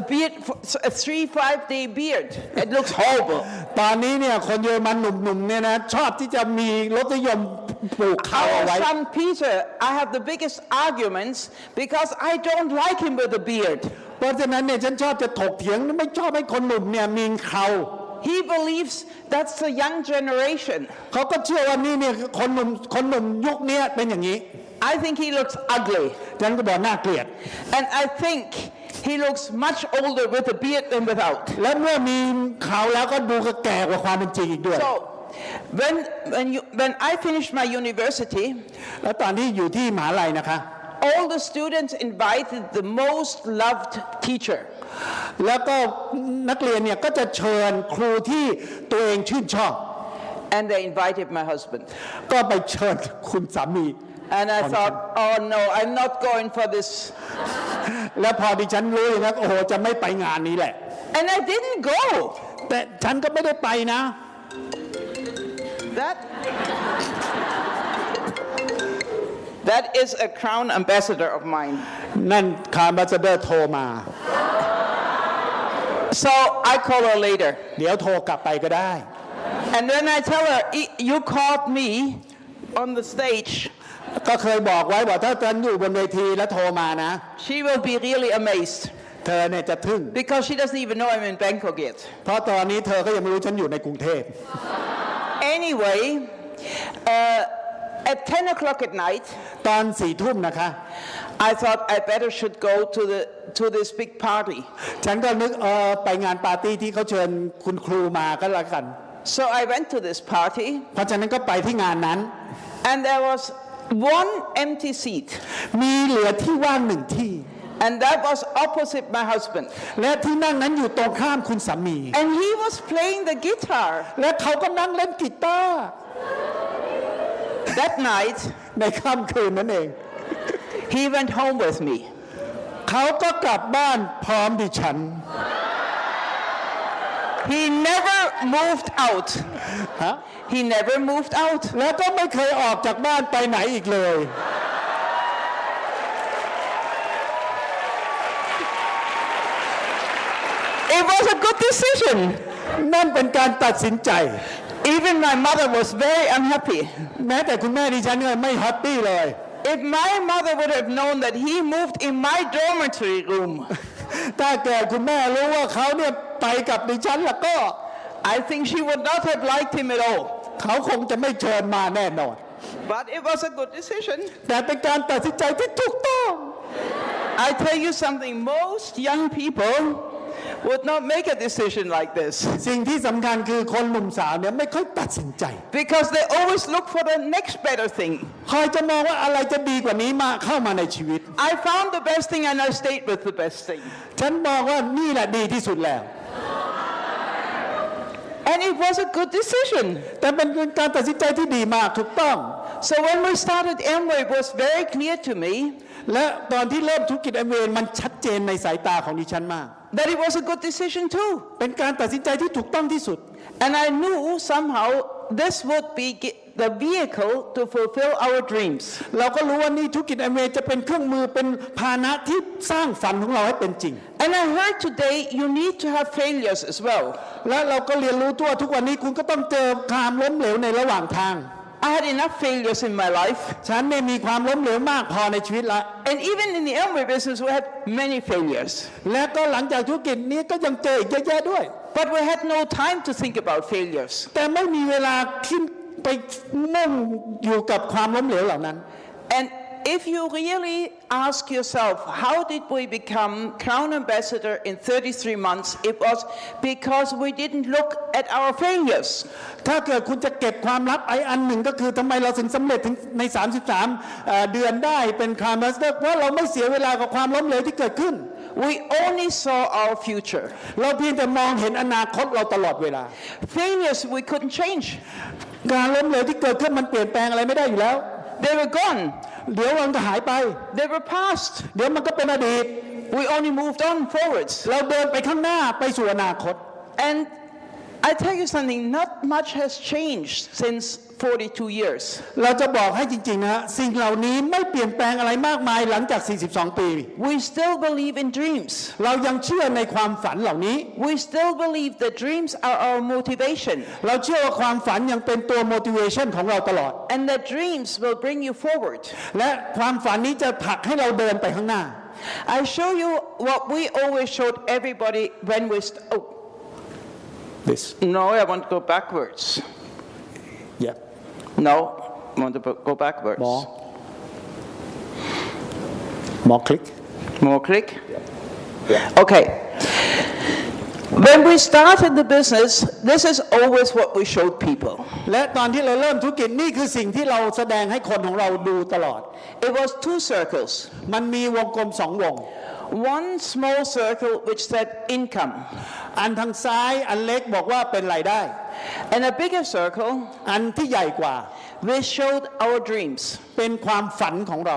a beard, a 3-5 day beard. It looks horrible. ตอนนี้เนี่ยคนเยอรมันหนุ่มๆเนี่ยนะชอบที่จะมีรสนิยมปลูกเขาเอา Our ไว้ son Peter, I have the biggest arguments because I don't like him with a beard. เพราะฉะนั้นเนี่ยฉันชอบจะถกเถียงไม่ชอบให้คนหนุ่มเนี่ยมีเขา He believes that's the young generation. เขาก็เชื่อว่านี่เนี่ยคนหนุ่มยุคนี้เป็นอย่างนี้ I think he looks ugly. ฉันก็บอกน่าเกลียด And I think he looks much older with a beard than without. และเมื่อมีเขาแล้วก็ดูก็แก่กว่าความเป็นจริงอีกด้วย So when I finished my university, แล้วตอนที่อยู่ที่มหาลัยนะคะ all the students invited the most loved teacher. แล้วก็นักเรียนเนี่ยก็จะเชิญครูที่ตัวเองชื่นชอบ And they invited my husband. ก็ไปเชิญคุณสามี And I thought, oh no, I'm not going for this. แล้วพอดิฉันรู้อย่างนั้นโอ้โหจะไม่ไปงานนี้แหละ And I didn't go. แต่ฉันก็ไม่ได้ไปนะ That is a crown ambassador of mine. นั่นคาร์บัสเดอร์โทรมา So I call her later. เดี๋ยวโทรกลับไปก็ได้ And when I tell her, you called me on the stage, ก็เคยบอกไว้บอกถ้าฉันอยู่บนเวทีแล้วโทรมานะ she will be really amazed. เธอเนี่ยจะทึ่ง Because she doesn't even know I'm in Bangkok yet. เพราะตอนนี้เธอก็ยังไม่รู้ฉันอยู่ในกรุงเทพ Anyway, at 10 o'clock at night, ตอน4 ทุ่มนะคะ I thought I better should go to this big party. ฉันก็นึกไปงานปาร์ตี้ที่เขาเชิญคุณครูมาก็แล้วกัน So I went to this party, เพราะฉะนั้นก็ไปที่งานนั้น and there was one empty seat, มีเหลือที่ว่างหนึ่งที่ and that was opposite my husband. และที่นั่งนั้นอยู่ตรงข้ามคุณสามี And he was playing the guitar. และเขาก็นั่งเล่นกีตาร์ That night, ในค่ำคืนนั้นเอง he went home with me. เขาก็กลับบ้านพร้อมดิฉัน He never moved out. ฮะ He never moved out. แล้วก็ไม่เคยออกจากบ้านไปไหนอีกเลย It was a good decision. นั่นเป็นการตัดสินใจ Even my mother was very unhappy. แม้แต่คุณแม่ดิฉันเนี่ยไม่แฮปปี้เลย If my mother would have known that he moved in my dormitory room, ถ้าเกิดคุณแม่รู้ว่าเขาเนี่ยไปกับดิฉันแล้วก็ I think she would not have liked him at all. เขาคงจะไม่เชิญมาแน่นอน But it was a good decision. แต่เป็นการตัดสินใจที่ถูกต้อง I tell you something, most young people would not make a decision like this สิ่งที่สำคัญคือคนหนุ่มสาวเนี่ยไม่ค่อยตัดสินใจ because they always look for the next better thing. คอยจะมองว่าอะไรจะดีกว่านี้มาเข้ามาในชีวิต I found the best thing and I stayed with the best thing. ฉันมองว่านี่แหละดีที่สุดแล้ว And it was a good decision. แต่เป็นการตัดสินใจที่ดีมากถูกต้อง So when we started Amway, it was very clear to me และตอนที่เริ่มธุรกิจแอมเวย์มันชัดเจนในสายตาของดิฉันมาก that it was a good decision too. เป็นการตัดสินใจที่ถูกต้องที่สุด And I knew somehow this would be the vehicle to fulfill our dreams. เราก็รู้ว่านี่ธุรกิจแอมเวย์จะเป็นเครื่องมือเป็นพาหนะที่สร้างฝันของเราให้เป็นจริง And I heard today you need to have failures as well. และเราก็เรียนรู้ทั่วทุกวันนี้คุณก็ต้องเจอความล้มเหลวในระหว่างทาง I had enough failures in my life. ฉันเนี่ยมีความล้มเหลวมากพอในชีวิตละ And even in the Amway business, we had many failures. และก็หลังจากธุรกิจนี้ก็ยังเจออีกเยอะแยะด้วย But we had no time to think about failures. แต่ไม่มีเวลาขึ้นไปนั่งอยู่กับความล้มเหลวเหล่านั้น And if you really ask yourself, how did we become Crown Ambassador in 33 months? It was because we didn't look at our failures. ถ้าเกิดคุณจะเก็บความลับอันหนึ่งก็คือทำไมเราถึงสำเร็จถึงใน 33 เดือนได้เป็นคราวมาสเตอร์เพราะเราไม่เสียเวลากับความล้มเหลวที่เกิดขึ้น We only saw our future. เราเพียงแต่มองเห็นอนาคตเราตลอดเวลา Failures we couldn't change. การล้มเหลวที่เกิดขึ้นมันเปลี่ยนแปลงอะไรไม่ได้อยู่แล้ว They were gone. เดี๋ยวมันก็หายไป They were past. เดี๋ยวมันก็เป็นอดีต We only moved on forwards. เราเดินไปข้างหน้าไปสู่อนาคต And I tell you something, not much has changed since 42 years. เราจะบอกให้จริงๆนะสิ่งเหล่านี้ไม่เปลี่ยนแปลงอะไรมากมายหลังจาก 42 ปี We still believe in dreams. เรายังเชื่อในความฝันเหล่านี้ We still believe that dreams are our motivation. เราเชื่อว่าความฝันยังเป็นตัว motivation ของเราตลอด And that dreams will bring you forward. และความฝันนี้จะผลักให้เราเดินไปข้างหน้า I show you what we always showed everybody when we this No, I want to go backwards. yeah No, I want to go backwards. more click More click? Okay. When we started the business, this is always what we showed people. และตอนที่เราเริ่มธุรกิจนี่คือสิ่งที่เราแสดงให้คนของเราดูตลอด It was 2 circles. มันมีวงกลม2 วง One small circle which said income, อันทางซ้ายอันเล็กบอกว่าเป็นรายได้ and a bigger circle อันที่ใหญ่กว่า which showed our dreams. เป็นความฝันของเรา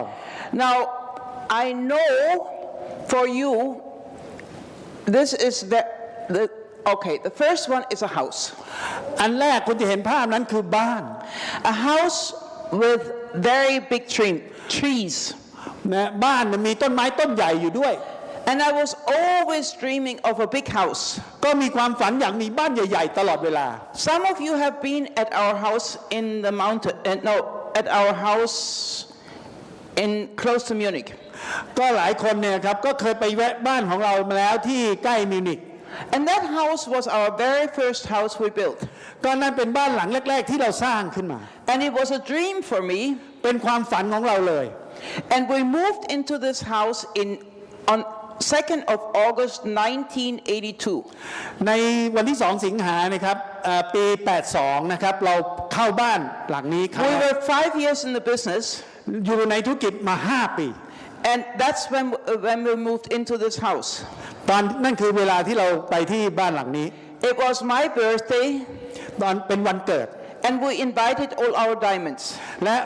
Now, I know for you, this is okay, the first one is a house. อันแรกคุณจะเห็นภาพนั้นคือบ้าน A house with very big trees. นะบ้านมีต้นไม้ต้นใหญ่อยู่ด้วย And I was always dreaming of a big house. ก็มีความฝันอยากมีบ้านใหญ่ๆตลอดเวลา Some of you have been at our house in the mountain, at our house in close to Munich. ก็หลายคนเนี่ยครับก็เคยไปแวะบ้านของเรามาแล้วที่ใกล้มิวนิก And that house was our very first house we built. ก็นั่นเป็นบ้านหลังแรกๆที่เราสร้างขึ้นมา And it was a dream for me. เป็นความฝันของเราเลย And we moved into this house on 2nd of August 1982. ในวันที่2 สิงหานะครับปี 82 นะครับเราเข้าบ้านหลังนี้ครับ We were 5 years in the business. อยู่ในธุรกิจมา5 ปี And that's when we moved into this house. ตอนนั่นคือเวลาที่เราไปที่บ้านหลังนี้ It was my birthday. ตอนเป็นวันเกิด And we invited all our diamonds. และ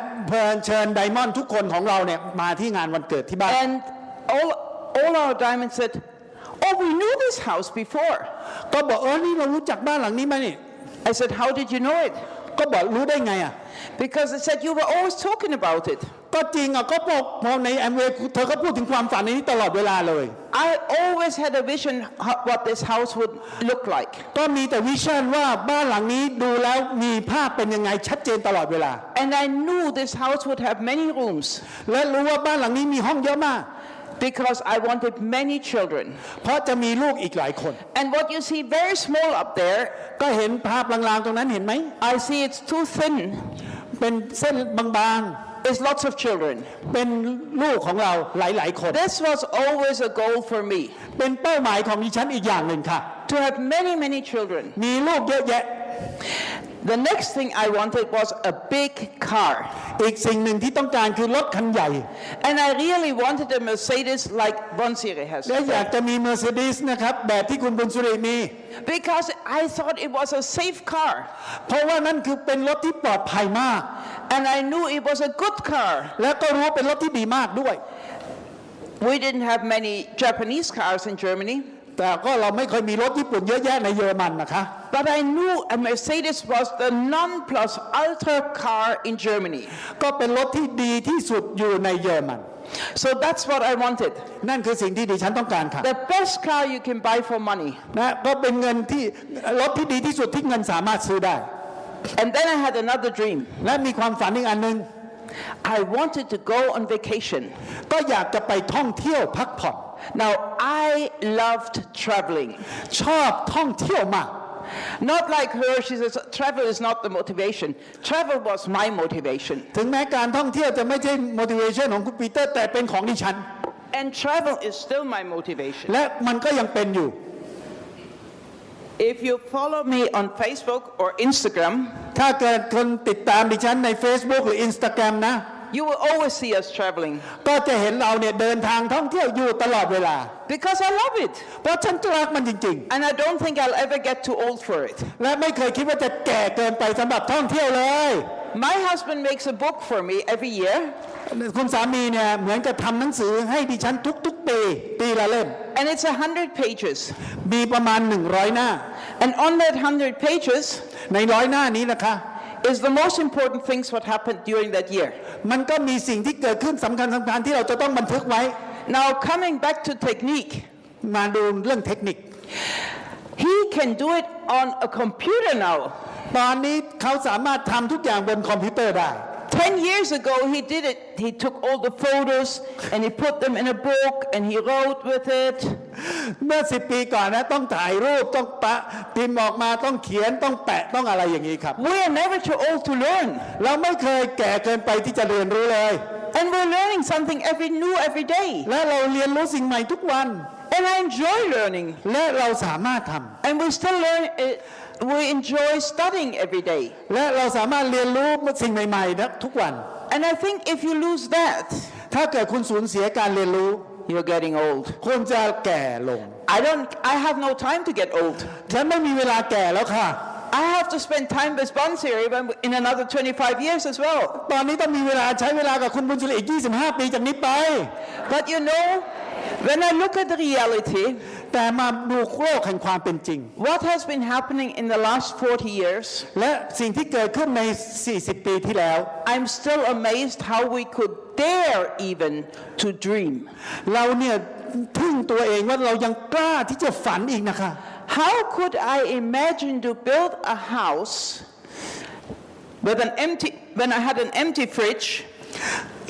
เชิญไดมอนด์ทุกคนของเราเนี่ยมาที่งานวันเกิดที่บ้าน And all our diamonds said, "Oh, we knew this house before." ก็บอกนี่เรารู้จักบ้านหลังนี้ไหมนี่ I said, "How did you know it?" ก็บอกรู้ได้ไงอ่ะ Because they said you were always talking about it. ก็จริงอ่ะก็บอกพอในแอมเวย์เธอก็พูดถึงความฝันนี้ตลอดเวลาเลย I always had a vision what this house would look like. ก็มีแต่วิชั่นว่าบ้านหลังนี้ดูแล้วมีภาพเป็นยังไงชัดเจนตลอดเวลา And I knew this house would have many rooms. และรู้ว่าบ้านหลังนี้มีห้องเยอะมาก Because I wanted many children. เพราะจะมีลูกอีกหลายคน And what you see very small up there, ก็เห็นภาพลางๆตรงนั้นเห็นไหม I see it's too thin. เป็นเส้นบาง It's lots of children. ๆเป็นลูกของเราหลายๆคน This was always a goal for me. เป็นเป้าหมายของดิฉันอีกอย่างหนึ่งค่ะ To have many children. มีลูกเยอะแยะ The next thing I wanted was a big car. อีกสิ่งหนึ่งที่ต้องการคือรถคันใหญ่ And I really wanted a Mercedes like Bonsire has. และอยากจะมี Mercedes นะครับแบบที่คุณบุญสุริมี Because I thought it was a safe car. เพราะว่านั่นคือเป็นรถที่ปลอดภัยมาก And I knew it was a good car. และก็รู้ว่าเป็นรถที่ดีมากด้วย We didn't have many Japanese cars in Germany. แต่ก็เราไม่เคยมีรถญี่ปุ่นเยอะแยะในเยอรมันนะคะ But I knew a Mercedes was the non-plus-ultra car in Germany. ก็เป็นรถที่ดีที่สุดอยู่ในเยอรมัน So that's what I wanted. นั่นคือสิ่งที่ดิฉันต้องการค่ะ The best car you can buy for money. นะก็เป็นเงินที่รถที่ดีที่สุดที่เงินสามารถซื้อได้ And then I had another dream. และมีความฝันอีกอันหนึ่ง I wanted to go on vacation. ก็อยากจะไปท่องเที่ยวพักผ่อน Now, I loved traveling. ชอบท่องเที่ยวมาก Not like her, she says, travel is not the motivation. Travel was my motivation. ถึงแม้การท่องเที่ยวจะไม่ใช่ motivation ของคุณปีเตอร์แต่เป็นของดิฉัน And travel is still my motivation. และมันก็ยังเป็นอยู่ If you follow me on Facebook or Instagram, ถ้าเกิดคนติดตามดิฉันใน Facebook หรือ Instagram นะ you will always see us traveling. ก็จะเห็นเราเนี่ยเดินทางท่องเที่ยวอยู่ตลอดเวลา Because I love it. เพราะฉันรักมันจริง And I don't think I'll ever get too old for it. ๆ และไม่เคยคิดว่าจะแก่เกินไปสำหรับท่องเที่ยวเลย My husband makes a book for me every year. คุณสามีเนี่ยเหมือนกับทำหนังสือให้ดิฉันทุกๆปีละเล่ม And it's 100 pages. มีประมาณ100หน้า And on that 100 pages ใน100หน้านี้นะคะ is the most important things what happened during that year. มันก็มีสิ่งที่เกิดขึ้นสำคัญที่เราจะต้องบันทึกไว้ Now coming back to technique, มาดูเรื่องเทคนิค he can do it on a computer now. ตอนนี้เขาสามารถทำทุกอย่างบนคอมพิวเตอร์ได้ 10 years ago, he did it. He took all the photos and he put them in a book and he wrote with it. เมื่อ10 ปีก่อนนะต้องถ่ายรูปต้องปะพิมพ์ออกมาต้องเขียนต้องแปะต้องอะไรอย่างนี้ครับ We are never too old to learn. เราไม่เคยแก่เกินไปที่จะเรียนรู้เลย And we're learning something every day. และเราเรียนรู้สิ่งใหม่ทุกวัน And I enjoy learning. และเราสามารถทำ And we still learn. We enjoy studying every day. และเราสามารถเรียนรู้สิ่งใหม่ๆนะทุกวัน And I think if you lose that, ถ้าเกิดคุณสูญเสียการเรียนรู้ you're getting old. คุณจะแก่ลง I have no time to get old. ฉันไม่มีเวลาแก่แล้วค่ะ I have to spend time with Bonsiri in another 25 years as well. ตอนนี้ต้องมีเวลาใช้เวลากับคุณบุญสิริอีก25 ปีจากนี้ไป But you know, when I look at the reality, แต่มาดูโลกแห่งความเป็นจริง what has been happening in the last 40 years, และสิ่งที่เกิดขึ้นใน 40 ปีที่แล้ว I'm still amazed how we could dare even to dream. เราเนี่ยทึ่งตัวเองว่าเรายังกล้าที่จะฝันอีกนะคะ How could I imagine to build a house with when I had an empty fridge,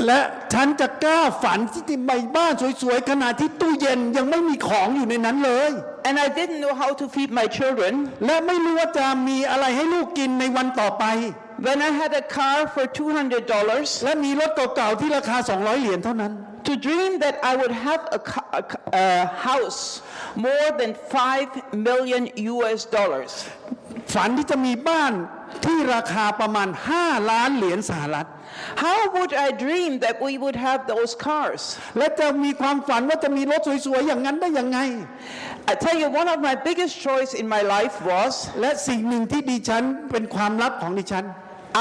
และฉันจะกล้าฝันที่จะมีบ้านสวยๆขณะที่ตู้เย็นยังไม่มีของอยู่ในนั้นเลย and I didn't know how to feed my children, และไม่รู้ว่าจะมีอะไรให้ลูกกินในวันต่อไป when I had a car for $200, และมีรถเก่าๆที่ราคา$200เท่านั้น to dream that I would have a house more than $5 million. ฝันที่จะมีบ้านที่ราคาประมาณ$5 ล้านสหรัฐ How would I dream that we would have those cars? และจะมีความฝันว่าจะมีรถสวยๆอย่างนั้นได้ยังไง I tell you, one of my biggest joys in my life was และสิ่งหนึ่งที่ดิฉันเป็นความลับของดิฉัน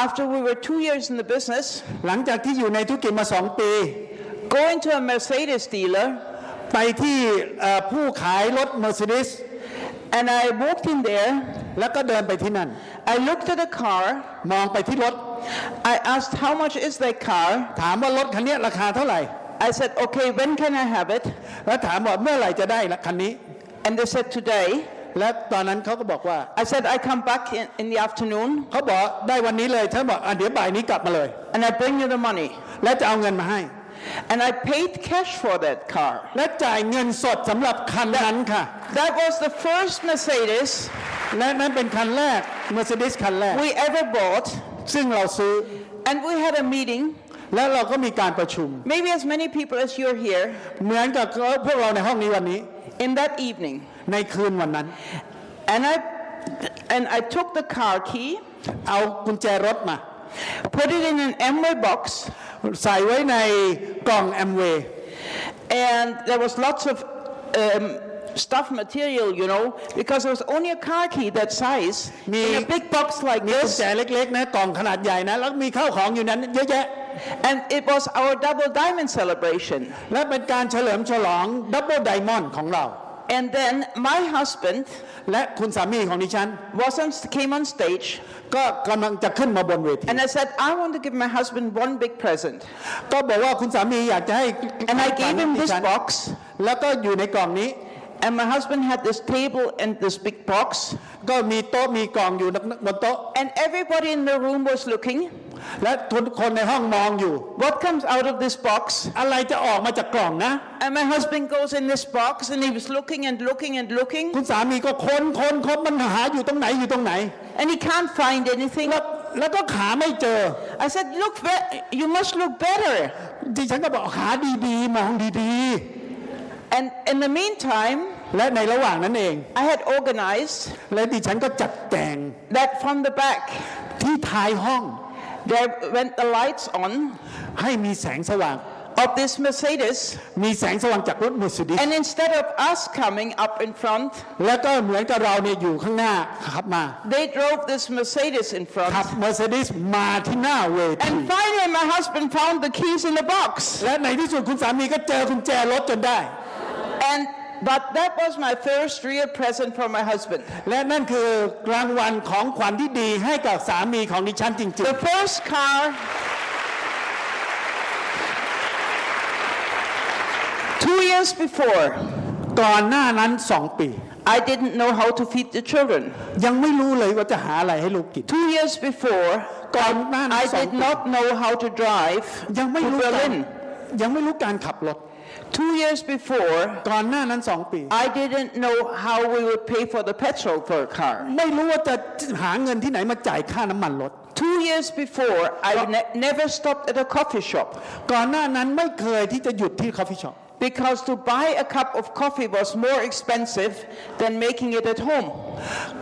after we were 2 years in the business, หลังจากที่อยู่ในธุรกิจมา2 ปี going to a Mercedes dealer, ไปที่ผู้ขายรถ Mercedes and I walked in there. แล้วก็เดินไปที่นั่น I looked at the car. มองไปที่รถ I asked how much is that car. ถามว่ารถคันนี้ราคาเท่าไหร่ I said, okay, when can I have it? แล้วถามว่าเมื่อไหร่จะได้คันนี้ And they said today. และตอนนั้นเขาก็บอกว่า I said I come back in the afternoon. เขาบอกได้วันนี้เลยฉันบอกเดี๋ยวบ่ายนี้กลับมาเลย And I bring you the money. และจะเอาเงินมาให้ And I paid cash for that car. และจ่ายเงินสดสำหรับคันนั้นค่ะ That was the first Mercedes และนั่นเป็นคันแรก Mercedes คันแรก we ever bought. ซึ่งเราซื้อ And we had a meeting. และเราก็มีการประชุม Maybe as many people as you're here. เหมือนกับพวกเราในห้องนี้วันนี้ In that evening. ในคืนวันนั้น And I took the car key. เอากุญแจรถมา Put it in an Amway box. ใส่ไว้ในกล่อง Amway And there was lots of stuff material, you know, because there was only a car key that size in a big box like มีกุญ this. แจเล็กๆนะกล่องขนาดใหญ่นะแล้วมีข้าวของอยู่นั้นเยอะแยะ And it was our double diamond celebration. และเป็นการเฉลิมฉลอง Double Diamond ของเรา And then my husband และคุณสามีของดิฉัน came on stage. ก็กำลังจะขึ้นมาบนเวที And I said, I want to give my husband one big present. ก็บอกว่าคุณสามีอยากจะให้ And I gave him this box. แล้วก็อยู่ในกล่องนี้ And my husband had this table and this big box. ก็มีโต๊ะมีกล่องอยู่บนโต๊ะ And everybody in the room was looking. และทุกคนในห้องมองอยู่ What comes out of this box? อะไรจะออกมาจากกล่องนะ And my husband goes in this box and he was looking and looking and looking. คุณสามีก็ค้นมันหาอยู่ตรงไหนอยู่ตรงไหน And he can't find anything. แล้วก็หาไม่เจอ I said, look, you must look better. ดิฉันก็บอกหาดีๆมองดี And in the meantime, ๆและในระหว่างนั้นเอง I had organized และดิฉันก็จัดแจง that from the back, ที่ท้ายห้อง there went the lights on. ให้มีแสงสว่าง of this Mercedes, มีแสงสว่างจากรถ Mercedes and instead of us coming up in front, แล้วก็เหมือนกับเราเนี่ยอยู่ข้างหน้าขับมา they drove this Mercedes in ขับ front. Mercedes มาที่หน้าเวที And finally, my husband found the keys in the box. และในที่สุดคุณสามีก็เจอกุญแจรถจนได้ But that was my first real present from my husband. และนั่นคือรางวัลของขวัญที่ดีให้กับสามีของดิฉันจริง The first car 2 years before, ๆก่อนหน้านั้น2 ปี I didn't know how to feed the children. ยังไม่รู้เลยว่าจะหาอะไรให้ลูกกิน 2 years before, ก่อนหน้านั้น I 2 did ปี not know how to drive ยังไม่ to รู้การ Berlin. ยังไม่รู้การขับรถ 2 years before, ก่อนหน้านั้น2 ปี I didn't know how we would pay for the petrol for a car. ไม่รู้ว่าจะหาเงินที่ไหนมาจ่ายค่าน้ำมันรถ 2 years before, I never stopped at a coffee shop ก่อนหน้านั้นไม่เคยที่จะหยุดที่ coffee shop because to buy a cup of coffee was more expensive than making it at home.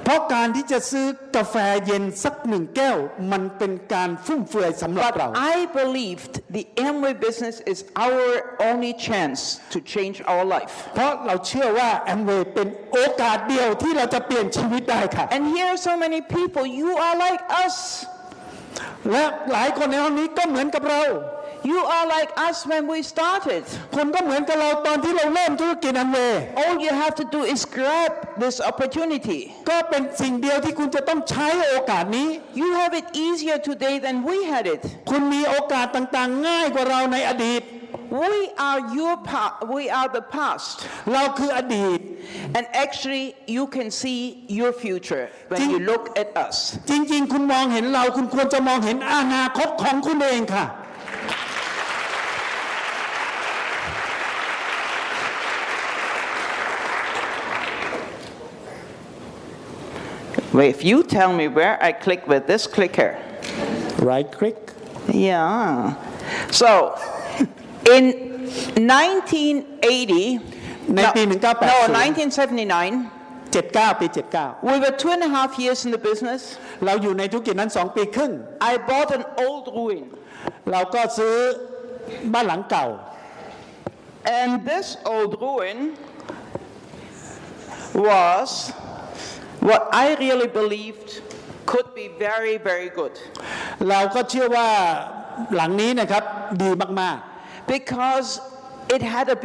เพราะการที่จะซื้อกาแฟเย็นสัก1 แก้วมันเป็นการฟุ่มเฟือยสำหรับ But เรา I believed the Amway business is our only chance to change our life. เพราะเราเชื่อว่า Amway เป็นโอกาสเดียวที่เราจะเปลี่ยนชีวิตได้ค่ะ And here are so many people, you are like us. และหลายคนในห้องนี้ก็เหมือนกับเรา You are like us when we started. คนก็เหมือนกับเราตอนที่เราเริ่มธุรกิจ Amway All you have to do is grab this opportunity. ก็เป็นสิ่งเดียวที่คุณจะต้องใช้โอกาสนี้ You have it easier today than we had it. คุณมีโอกาสต่างๆง่ายกว่าเราในอดีต We are the past. เราคืออดีต And actually, you can see your future when you look at us. จริงๆ คุณมองเห็นเราคุณควรจะมองเห็นอนาคตของคุณเองค่ะ Well, if you tell me where I click with this clicker. right click Yeah. So, in 1980, ในปี no, 1980 1979, 79 ปี 79 we were 2.5 years in the business. เราอยู่ในธุรกิจนั้น2 ปีครึ่ง I bought an old ruin. เราก็ซื้อบ้านหลังเก่า And this old ruin was what I really believed could be very, very good. เราก็เชื่อว่าหลังนี้นะครับดีมาก Because it had a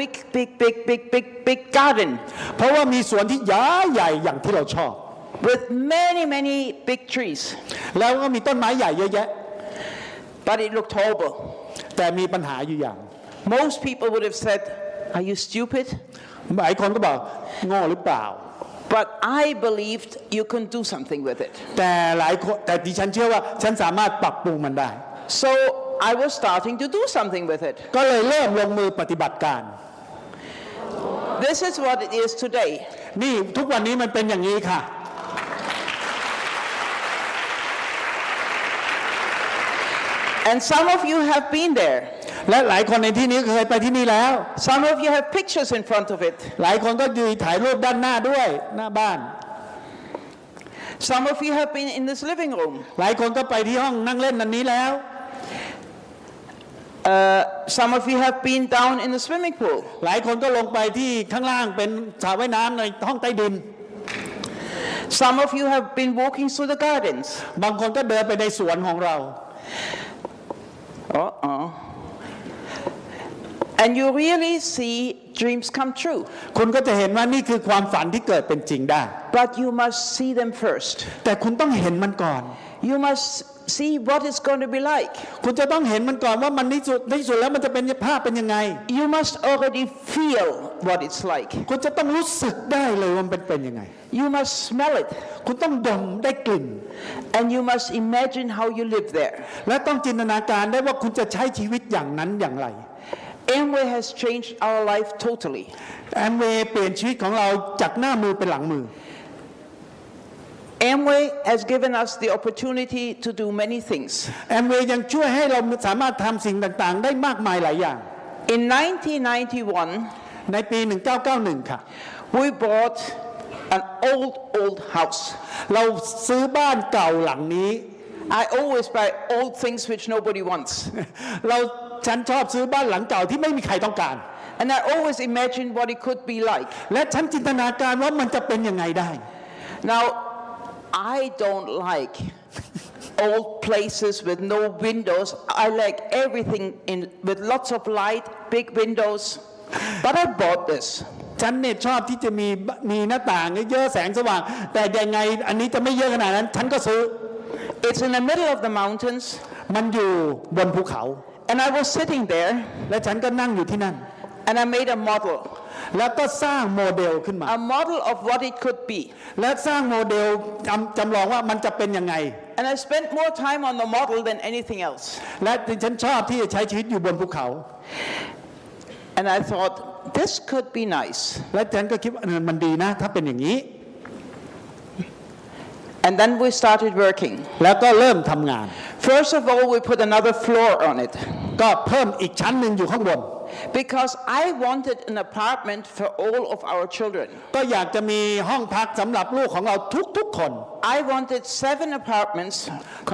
big garden ๆ เพราะว่ามีสวนที่ใหญ่อย่างที่เราชอบ with many big trees. แล้วก็มีต้นไม้ใหญ่เยอะแยะ But it looked horrible. แต่มีปัญหาอยู่อย่าง Most people would have said, "Are you stupid?" หลายคนก็บอกโง่หรือเปล่า But I believed you can do something with it. แต่ดิฉันเชื่อว่าฉันสามารถปรับปรุงมันได้ So I was starting to do something with it. ก็เลยเริ่มลงมือปฏิบัติการ This is what it is today. นี่ทุกวันนี้มันเป็นอย่างนี้ค่ะ And some of you have been there. และหลายคนในที่นี้เคยไปที่นี่แล้ว Some of you have pictures in front of it. หลายคนก็ยืนถ่ายรูปด้านหน้าด้วยหน้าบ้าน Some of you have been in this living room. หลายคนก็ไปที่ห้องนั่งเล่นอันนี้แล้ว Some of you have been down in the swimming pool. หลายคนก็ลงไปที่ข้างล่างเป็นสระว่ายน้ำในห้องใต้ดิน Some of you have been walking through the gardens. บางคนก็เดินไปในสวนของเรา And you really see dreams come true. คุณก็จะเห็นว่านี่คือความฝันที่เกิดเป็นจริงได้ But you must see them first. แต่คุณต้องเห็นมันก่อน You must see what it's going to be like. คุณจะต้องเห็นมันก่อนว่ามันที่สุดแล้วมันจะเป็นภาพเป็นยังไง You must already feel what it's like. คุณจะต้องรู้สึกได้เลยว่ามันเป็นยังไง You must smell it. คุณต้องดมได้กลิ่น And you must imagine how you live there. และต้องจินตนาการได้ว่าคุณจะใช้ชีวิตอย่างนั้นอย่างไร Amway has changed our life totally. Amway เปลี่ยนชีวิตของเราจากหน้ามือเป็นหลังมือ Amway has given us the opportunity to do many things. Amway ยังช่วยให้เราสามารถทำสิ่งต่างๆได้มากมายหลายอย่าง In 1991, ในปี 1991 ค่ะ we bought an old house. เราซื้อบ้านเก่าหลังนี้ I always buy old things which nobody wants. เรา ฉันชอบซื้อบ้านหลังเก่าที่ไม่มีใครต้องการ And I always imagined what it could be like. และฉันจินตนาการว่ามันจะเป็นยังไงได้ Now, I don't like old places with no windows. I like everything with lots of light, big windows. But I bought this. ฉันเนี่ยชอบที่จะมีหน้าต่างเยอะๆแสงสว่างแต่ยังไงอันนี้จะไม่เยอะขนาดนั้นฉันก็ซื้อ It's in the middle of the mountains. มันอยู่บนภูเขา And I was sitting there. และฉันก็นั่งอยู่ที่นั่น And I made a model. แล้วก็สร้างโมเดลขึ้นมา A model of what it could be. และสร้างโมเดลจำลองว่ามันจะเป็นยังไง And I spent more time on the model than anything else. และฉันชอบที่จะใช้ชีวิตอยู่บนภูเขา And I thought, this could be nice. และฉันก็คิดว่ามันดีนะถ้าเป็นอย่างนี้ And then we started working. แล้วก็เริ่มทำงาน First of all, we put another floor on it. ก็เพิ่มอีกชั้นหนึ่งอยู่ข้างบน Because I wanted an apartment for all of our children. ก็อยากจะมีห้องพักสำหรับลูกของเราทุกๆคน I wanted 7 apartments.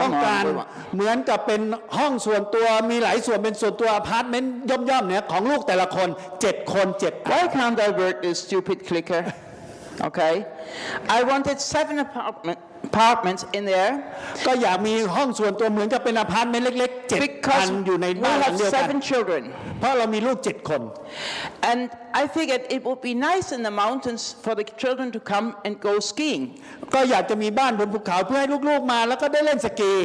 ต้อง Come การ on. เหมือนกับเป็นห้องส่วนตัวมีหลายส่วนเป็นส่วนตัวอพาร์ตเมนต์ย่อมๆเนี่ยของลูกแต่ละคน7 คน7 Why can't I work this stupid clicker? Okay. I wanted 7 apartments in there ก็อยากมีห้องส่วนตัวเหมือนกับเป็นอพาร์ตเมนต์เล็กๆ7 อัน because อยู่ใน we บ้านหลัง have เดียวกัน 7 children. เพราะเรามีลูก7 คน And I figured it would be nice in the mountains for the children to come and go skiing. ก็อยากจะมีบ้านบนภูเขาเพื่อให้ลูกๆมาแล้วก็ได้เล่นสกี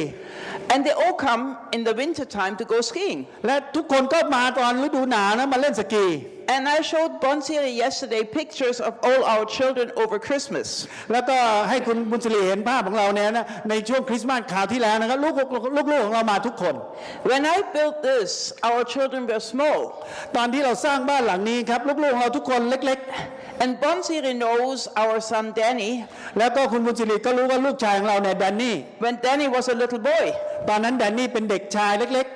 And they all come in the winter time to go skiing. และทุกคนก็มาตอนฤดูหนาวนะมาเล่นสกี And I showed Bonsiri yesterday pictures of all our children over Christmas. แล้วก็ให้คุณบุญศรีเห็นภาพของเราเนี่ยนะในช่วงคริสต์มาสคราวที่แล้วนะครับลูกๆของเรามาทุกคน When I built this, our children were small. ตอนที่เราสร้างบ้านหลังนี้ครับลูกๆของเราทุกคนเล็ก And Bonsiri knows our son Danny ๆ แล้วก็คุณบุญศรีก็รู้ว่าลูกชายของเราเนี่ยแดนนี่ when Danny was a little boy. ตอนนั้นแดนนี่เป็นเด็กชายเล็ก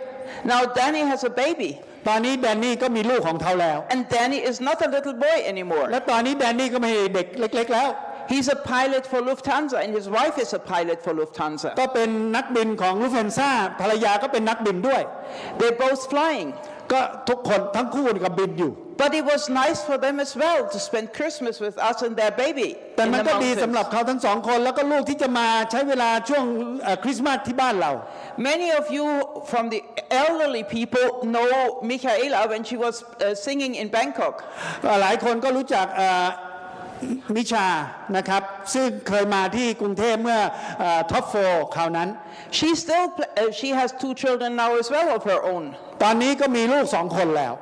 Now Danny has a baby. ๆ ตอนนี้แดนนี่ก็มีลูกของเขาแล้ว And Danny is not a little boy anymore. และตอนนี้แดนนี่ก็ไม่ใช่เด็กเล็กๆแล้ว He's a pilot for Lufthansa and his wife is a pilot for Lufthansa. ก็เป็นนักบินของลูฟแฮนซ่าภรรยาก็เป็นนักบินด้วย They're both flying. ก็ทุกคนทั้งคู่กับบินอยู่ But it was nice for them as well to spend Christmas with us and their baby แต่ in มัน the ก็ดีสำหรับ mountains. เขาทั้งสองคนแล้วก็ลูกที่จะมาใช้เวลาช่วงคริสต์มาสที่บ้านเรา Many of you from the elderly people know Michaela when she was singing in Bangkok. หลายคนก็รู้จักมิชานะครับซึ่งเคยมาที่กรุงเทพเมื่อท็อปโฟคราวนั้น She has 2 children now as well of her own. ตอนนี้ก็มีลูก2 คนแล้ว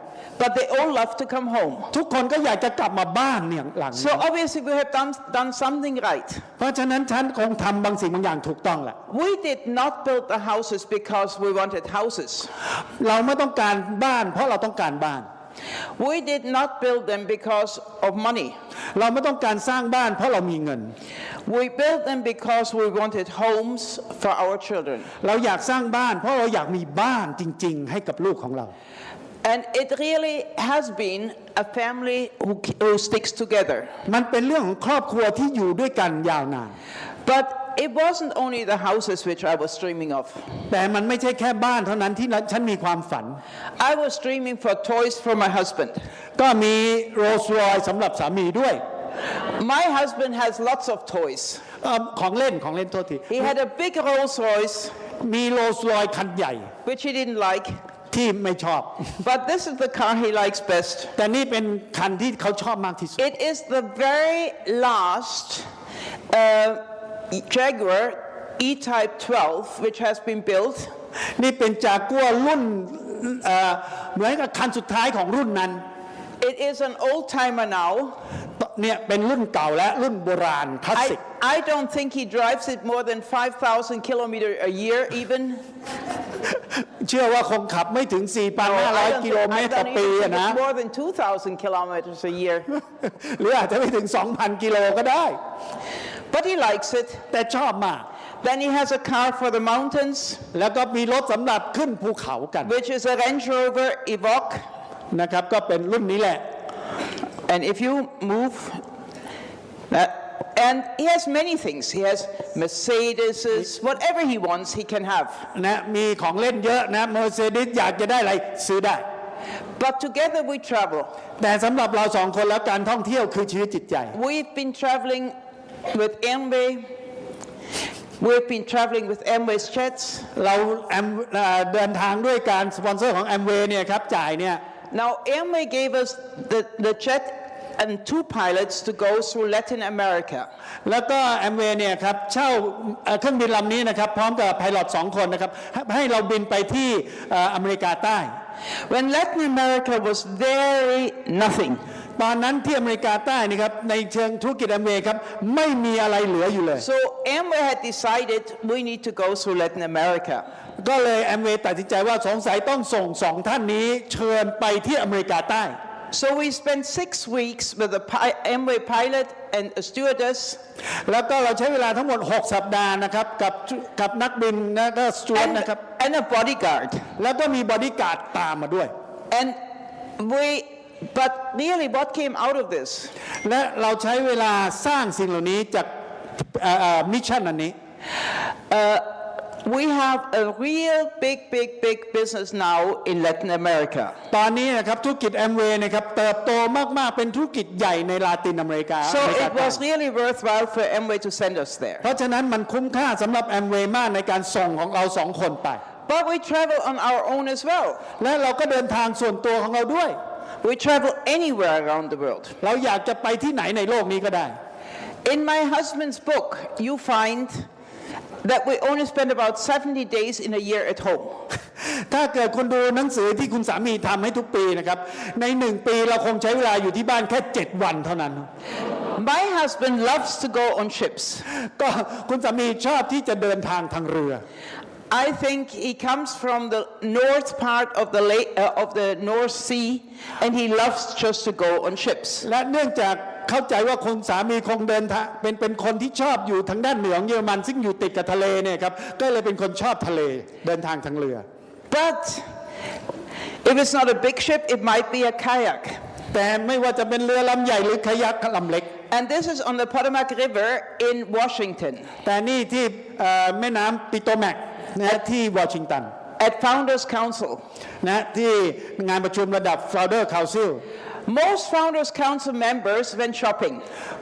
But they all love to come home. ทุกคนก็อยากจะกลับมาบ้านเนี่ยหลังนี้ So obviously we have done something right. เพราะฉะนั้นฉันคงทำบางสิ่งบางอย่างถูกต้องแหละ We did not build the houses because we wanted houses. เราไม่ต้องการบ้านเพราะเราต้องการบ้าน We did not build them because of money. เราไม่ต้องการสร้างบ้านเพราะเรามีเงิน We built them because we wanted homes for our children. เราอยากสร้างบ้านเพราะเราอยากมีบ้านจริงๆให้กับลูกของเรา And it really has been a family who sticks together. มันเป็นเรื่องของครอบครัวที่อยู่ด้วยกันยาวนาน But it wasn't only the houses which I was dreaming of. แต่มันไม่ใช่แค่บ้านเท่านั้นที่ฉันมีความฝัน I was dreaming for toys for my husband. ก็มีโรลส์รอยซ์สำหรับสามีด้วย My husband has lots of toys. ของเล่นโทษที He had a big Rolls Royce, มีโรลส์รอยซ์คันใหญ่ which he didn't like. ที่ไม่ชอบ But this is the car he likes best. แต่นี่เป็นคันที่เขาชอบมากที่สุด It is the very last Jaguar E-Type 12 which has been built. นี่เป็นจากัวร์รุ่นเหมือนกับคันสุดท้ายของรุ่นนั้น It is an old timer now. เนี่ยเป็นรุ่นเก่าและรุ่นโบราณคลาสสิก I don't think he drives it more than 5,000 kilometers a year even. เชื่อว่าคงขับไม่ถึง 4,500 กิโลเมตรต่อปีอะนะ more than 2,000 kilometers a year. หรืออาจจะไม่ถึง 2,000 กิโลก็ได้ But he likes it. แต่ชอบมาก Then he has a car for the mountains, แล้วก็มีรถสำหรับขึ้นภูเขากัน which is a Range Rover Evoque. นะครับก็เป็นรุ่นนี้แหละ And if you move that, And he has many things. He has Mercedes, whatever he wants, he can have. นะมีของเล่นเยอะนะ Mercedes อยากจะได้อะไรซื้อได้ But together we travel. แต่สำหรับเราสองคนแล้วการท่องเที่ยวคือชีวิตจิตใจ We've been traveling with Amway. We've been traveling with Amway's jets. เราเดินทางด้วยการสปอนเซอร์ของ Amway เนี่ยครับจ่ายเนี่ย Now Amway gave us the jet and 2 pilots to go through Latin America. แล้วก็ Amway เนี่ยครับเช่าเครื่องบินลำนี้นะครับพร้อมกับไพลอต2 คนนะครับให้เราบินไปที่อเมริกาใต้ When Latin America was very nothing. ตอนนั้นที่อเมริกาใต้นี่ครับในเชิงธุรกิจ Amway ครับไม่มีอะไรเหลืออยู่เลย So Amway had decided we need to go through Latin America. ก็เลย Amway ตัดสินใจว่าสงสัยต้องส่ง2 ท่านนี้เชิญไปที่อเมริกาใต้ So we spent 6 weeks with the Amway pilot and a stewardess. แล้วก็เราใช้เวลาทั้งหมด6 สัปดาห์นะครับกับนักบินและก็สจวตนะครับ And a bodyguard. แล้วก็มีบอดี้การ์ดตามมาด้วย But really what came out of this? และเราใช้เวลาสร้างสิ่งเหล่านี้จากมิชชั่นอันนี้ We have a real big business now in Latin America. ตอนนี้นะครับธุรกิจ Amway นะครับเติบโตมากๆเป็นธุรกิจใหญ่ในลาตินอเมริกา So it was really worthwhile for Amway to send us there. เพราะฉะนั้นมันคุ้มค่าสำหรับ Amway มากในการส่งของเรา2 คนไป But we travel on our own as well. และเราก็เดินทางส่วนตัวของเราด้วย We travel anywhere around the world. เราอยากจะไปที่ไหนในโลกนี้ก็ได้ In my husband's book, you find that we only spend about 70 days in a year at home. ถ้าเกิดคุณดูหนังสือที่คุณสามีทำให้ทุกปีนะครับใน1 ปีเราคงใช้เวลาอยู่ที่บ้านแค่7 วันเท่านั้น My husband loves to go on ships. ก็คุณสามีชอบที่จะเดินทางทางเรือ I think he comes from the north part of the North Sea, and he loves just to go on ships. และเนื่องจากเข้าใจว่าคุณสามีคงเดินทางเป็นคนที่ชอบอยู่ทางด้านเหนือของเยอรมันซึ่งอยู่ติดกับทะเลเนี่ยครับก็เลยเป็นคนชอบทะเลเดินทางทางเรือ But if it's not a big ship, it might be a kayak. แต่ไม่ว่าจะเป็นเรือลำใหญ่หรือคายักลำเล็ก And this is on the Potomac River in Washington. แต่นี่ที่แม่น้ำปิโตแมกนะที่วอชิงตัน At Founders Council. นะที่งานประชุมระดับ Founder Council Most Founders Council members went shopping.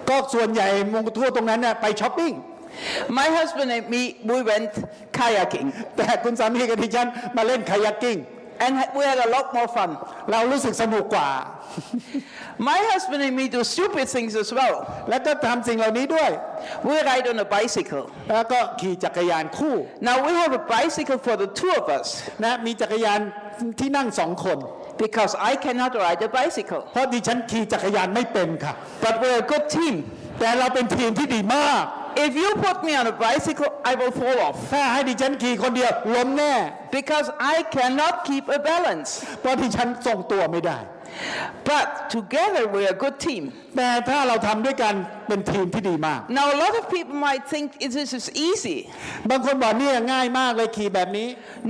ก็ส่วนใหญ่มงทั่วตรงนั้นเนี่ยไปช้อปปิ้ง My husband and me, we went kayaking. แต่คุณสามีกับดิฉันมาเล่นคายักกิ้ง And we had a lot more fun. เรารู้สึกสนุกกว่า My husband and me do stupid things as well. แล้วก็ทำสิ่งเหล่านี้ด้วย We ride on a bicycle. แล้วก็ขี่จักรยานคู่ Now we have a bicycle for the 2 of us. นะมีจักรยานที่นั่ง2 คน Because I cannot ride a bicycle. เพราะดิฉันขี่จักรยานไม่เป็นค่ะ But we're a good team. แต่เราเป็นทีมที่ดีมาก If you put me on a bicycle, I will fall off. ถ้าให้ดิฉันขี่คนเดียวล้มแน่ Because I cannot keep a balance. เพราะดิฉันทรงตัวไม่ได้ But together we're a good team. แต่ถ้าเราทำด้วยกันเป็นทีมที่ดีมาก Now a lot of people might think this is easy. บางคนบอกเนี่ยง่ายมากเลยขี่แบบนี้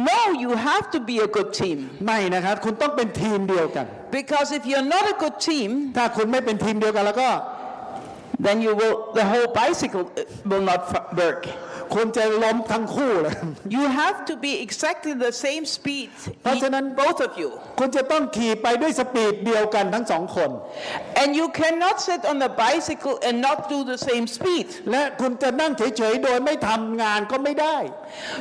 No, you have to be a good team. ไม่นะครับคุณต้องเป็นทีมเดียวกัน Because if you're not a good team, ถ้าคุณไม่เป็นทีมเดียวกันแล้วก็ then the whole bicycle will not work. คุณจะล้มทั้งคู่เลย You have to be exactly the same speed, เพราะฉะนั้น both of you. คุณจะต้องขี่ไปด้วยสปีดเดียวกันทั้ง2 คน And you cannot sit on the bicycle and not do the same speed. และคุณจะนั่งเฉยๆโดยไม่ทำงานก็ไม่ได้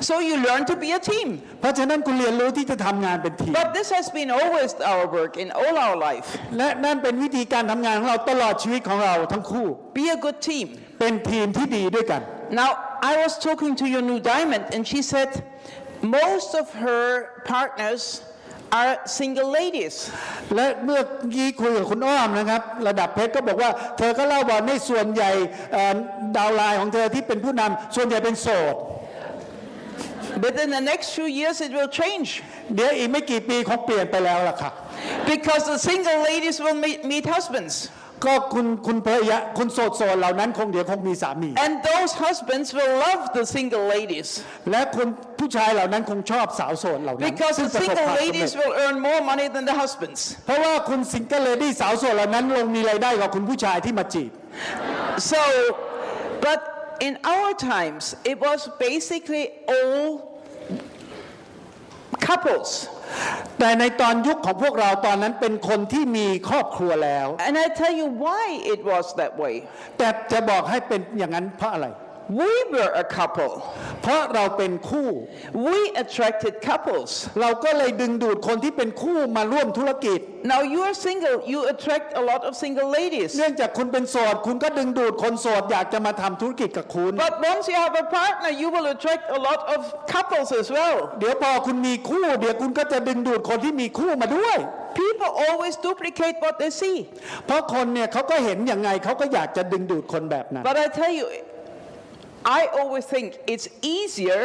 So you learn to be a team. เพราะฉะนั้นคุณเรียนรู้ที่จะทำงานเป็นทีม But this has been always our work in all our life. และนั่นเป็นวิธีการทำงานของเราตลอดชีวิตของเราทั้งคู่ Be a good team. เป็นทีมที่ดีด้วยกัน Now, I was talking to your new diamond, and she said most of her partners are single ladies. และเมื่อกี้คุยกับคุณอ้อมนะครับระดับเพชรก็บอกว่าเธอก็เล่าว่าในส่วนใหญ่ดาวไลน์ของเธอที่เป็นผู้นำส่วนใหญ่เป็นโสด But in the next few years it will change. เดี๋ยวอีกไม่กี่ปีคงเปลี่ยนไปแล้วล่ะค่ะ Because the single ladies will meet husbands. ก็คุณภรรยาคุณโสดเหล่านั้นคงเดี๋ยวคงมีสามี And those husbands will love the single ladies. และคุณผู้ชายเหล่านั้นคงชอบสาวโสดเหล่านั้น Because the single ladies will earn more money than the husbands. เพราะว่าคุณซิงเกิลเลดี้สาวโสดเหล่านั้นลงมีรายได้กว่าคุณผู้ชายที่มาจีบ So But in our times, it was basically all couples. แต่ในตอนยุคของพวกเราตอนนั้นเป็นคนที่มีครอบครัวแล้ว And I tell you why it was that way. แต่จะบอกให้เป็นอย่างนั้นเพราะอะไร We were a couple. เพราะเราเป็นคู่ We attracted couples. เราก็เลยดึงดูดคนที่เป็นคู่มาร่วมธุรกิจ Now you are single, you attract a lot of single ladies. เนื่องจากคุณเป็นโสดคุณก็ดึงดูดคนโสดอยากจะมาทำธุรกิจกับคุณ But once you have a partner, you will attract a lot of couples as well. เดี๋ยวพอคุณมีคู่เดี๋ยวคุณก็จะดึงดูดคนที่มีคู่มาด้วย People always duplicate what they see. เพราะคนเนี่ยเขาก็เห็นยังไงเขาก็อยากจะดึงดูดคนแบบนั้น But I tell you, I always think it's easier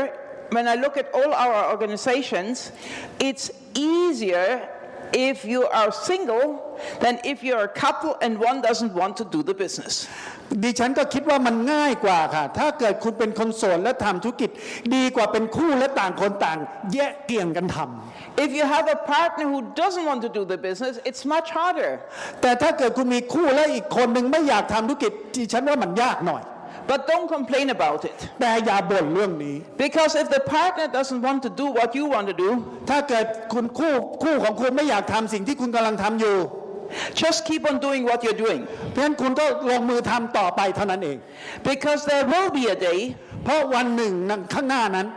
when I look at all our organizations, it's easier if you are single than if you're a couple and one doesn't want to do the business. ดิฉันก็คิดว่ามันง่ายกว่าค่ะถ้าเกิดคุณเป็นคนโสดและทำธุรกิจดีกว่าเป็นคู่และต่างคนต่างแยกเกี่ยงกันทำ If you have a partner who doesn't want to do the business, it's much harder. แต่ถ้าเกิดคุณมีคู่และอีกคนหนึ่งไม่อยากทำธุรกิจดิฉันว่ามันยากหน่อย But don't complain about it. แต่อย่าบ่นเรื่องนี้ Because if the partner doesn't want to do what you want to do, ถ้าเกิดคุณคู่ของคุณไม่อยากทำสิ่งที่คุณกำลังทำอยู่ just keep on doing what you're doing. เพราะฉะนั้นคุณก็ลงมือทำต่อไปเท่านั้นเอง Because there will be a day เพราะวันหนึ่งข้างหน้านั้น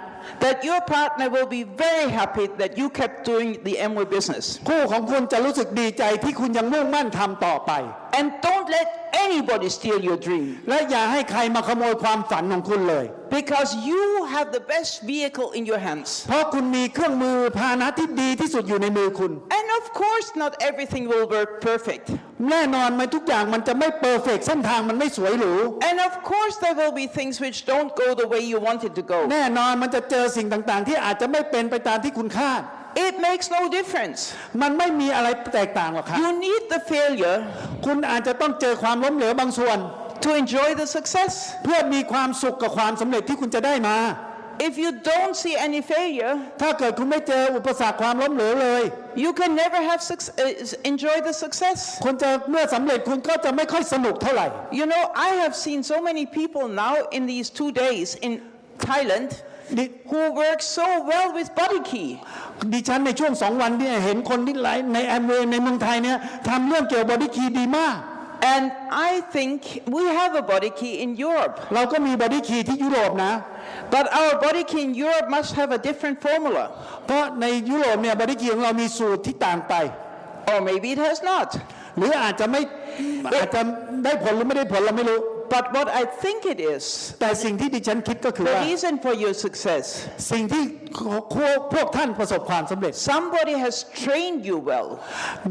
that your partner will be very happy that you kept doing the Amway business. คู่ของคุณจะรู้สึกดีใจที่คุณยังมุ่งมั่นทำต่อไป And don't let anybody steal your dream. และอย่าให้ใครมาขโมยความฝันของคุณเลย Because you have the best vehicle in your hands. เพราะคุณมีเครื่องมือพาหนะที่ดีที่สุดอยู่ในมือคุณ And of course not everything will work perfect. แน่นอนไหมทุกอย่างมันจะไม่เพอร์เฟกต์เส้นทางมันไม่สวยหรู And of course there will be things which don't go the way you want it to go. แน่นอนมันจะเจอสิ่งต่างๆที่อาจจะไม่เป็นไปตามที่คุณคาด It makes no difference. มันไม่มีอะไรแตกต่างหรอกครับ You need the failure คุณอาจจะต้องเจอความล้มเหลวบางส่วน to enjoy the success. เพื่อมีความสุขกับความสำเร็จที่คุณจะได้มา If you don't see any failure, ถ้าเกิดคุณไม่เจออุปสรรคความล้มเหลวเลย you can never have enjoy the success. คุณจะเมื่อสำเร็จคุณก็จะไม่ค่อยสนุกเท่าไหร่ You know, I have seen so many people now in these 2 days in Thailand who work so well with body key. ดิฉันในช่วง2 วันเนี่ยเห็นคนที่ในแอมเวย์ในเมืองไทยเนี่ยทำเรื่องเกี่ยวกับบอดี้คีย์ดีมาก And I think we have a body key in Europe. เราก็มีบอดี้คีย์ที่ยุโรปนะ But our body key in Europe must have a different formula. เพราะในยุโรปเนี่ยบอดี้คีย์ของเรามีสูตรที่ต่างไป Or maybe it has not. หรืออาจจะได้ผลหรือไม่ได้ผลเราไม่รู้ But what I think it is, แต่สิ่งที่ดิฉันคิดก็คือ the ว่า reason for your success, สิ่งที่พวกท่านประสบความสำเร็จ somebody has trained you well.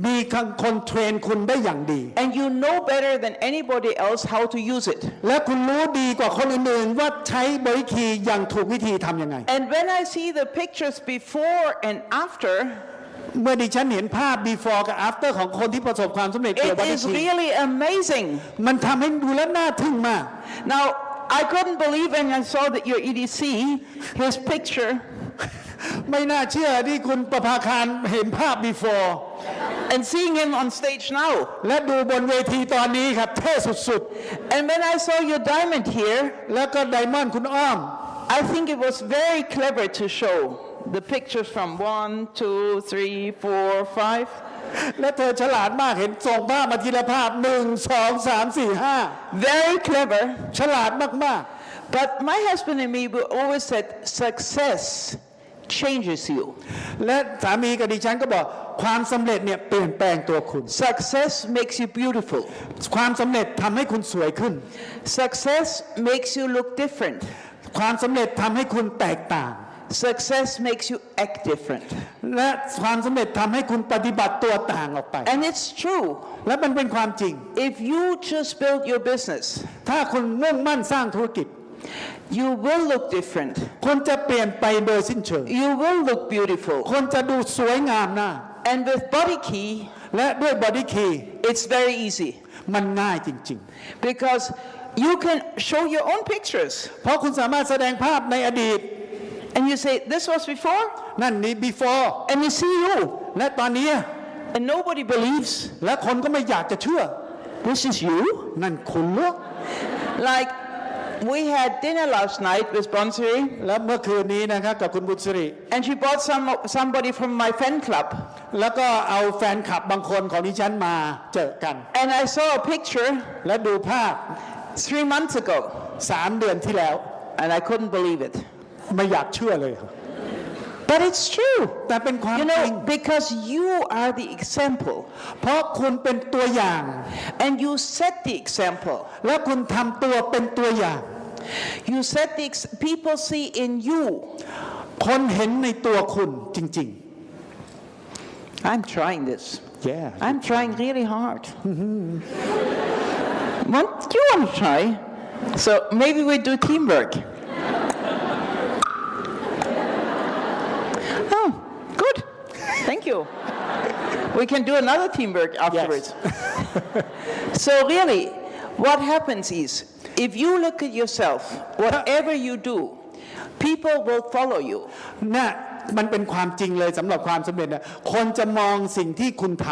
มีคนเทรนคุณได้อย่างดี And you know better than anybody else how to use it. และคุณรู้ดีกว่าคนอื่นๆว่าใช้บอดี้คีย์อย่างถูกวิธีทำยังไง And when I see the pictures before and after, เมื่อดิฉันเห็นภาพ before กับ after ของคนที่ประสบความสำเร็จเกี่ยว it กับบอดี้ is คีย์ really amazing. มันทำให้ดูแล้วน่าทึ่งมาก Now, I couldn't believe when I saw that your EDC, his picture, ไม่น่าเชื่อที่คุณประภาคารเห็นภาพ before and seeing him on stage now. และดูบนเวทีตอนนี้ครับเท่สุด And when I saw your diamond here, ๆ แล้วก็ไดมอนด์คุณอ้อม I think it was very clever to show the pictures from 1, 2, 3, 4, 5. และเธอฉลาดมากเห็นส่งภาพมาทีละภาพ 1 2 3 4 5 Very clever. ฉลาดมาก But my husband and me we always said success changes you. ๆ และสามีกับดิฉันก็บอกความสำเร็จเนี่ยเปลี่ยนแปลงตัวคุณ Success makes you beautiful. ความสำเร็จทำให้คุณสวยขึ้น Success makes you look different. ความสำเร็จทำให้คุณแตกต่าง Success makes you act different. และความสำเร็จทำให้คุณปฏิบัติตัวต่างออกไป And it's true. และมันเป็นความจริง If you just build your business, ถ้าคุณมุ่งมั่นสร้างธุรกิจ you will look different. คุณจะเปลี่ยนไปโดยสิ้นเชิง You will look beautiful. คนจะดูสวยงามหน้า And with body key, และด้วยบอดี้คีย์ it's very easy มันง่ายจริง because you can show your own pictures ๆ เพราะคุณสามารถแสดงภาพในอดีต and you say this was before นั่นนี่ before and you see you และตอนนี้ and nobody believes และคนก็ไม่อยากจะเชื่อ this is you. นั่นคุณเหรอ Like we had dinner last night with Bonsiri, แล้วเมื่อคืนนี้นะครับกับคุณบุญสิริ and she brought somebody from my fan club. แล้วก็เอาแฟนคลับบางคนของดิฉันมาเจอกัน And I saw a picture และดูภาพ 3 months ago, 3 เดือนที่แล้ว and I couldn't believe it. ไม่อยากเชื่อเลยครับ But it's true. แต่เป็นความ You จริ know, ง because you are the example, เพราะคุณเป็นตัวอย่าง and you set the example. และคุณทำตัวเป็นตัวอย่าง You set people see in you. คนเห็นในตัวคุณจริง I'm trying this. ๆ yeah I'm trying really hard. You want to try? So maybe we do teamwork. Oh, good. Thank you. We can do another teamwork afterwards. So really, what happens is, if you look at yourself, whatever you do, people will follow you. น่ะมันเป็นความจริงเลยสำหรับความสำเร็จนะคนจะมองสิ่งที่คุณท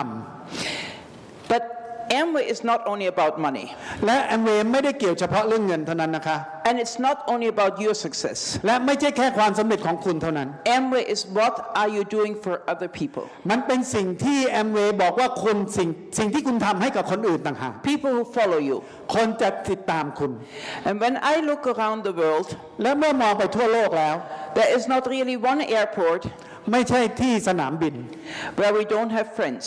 But Amway is not only about money, ำและแอมเวย์ไม่ได้เกี่ยวเฉพาะเรื่องเงินเท่านั้นนะคะ and it's not only about your success. และไม่ใช่แค่ความสำเร็จของคุณเท่านั้น Amway is what are you doing for other people? มันเป็นสิ่งที่แอมเวย์บอกว่าคุณสิ่งที่คุณทำให้กับคนอื่นต่างหาก People who follow you. คนจะติดตามคุณ And when I look around the world, และเมื่อมองไปทั่วโลกแล้ว there is not really one airport ไม่ใช่ที่สนามบิน where we don't have friends.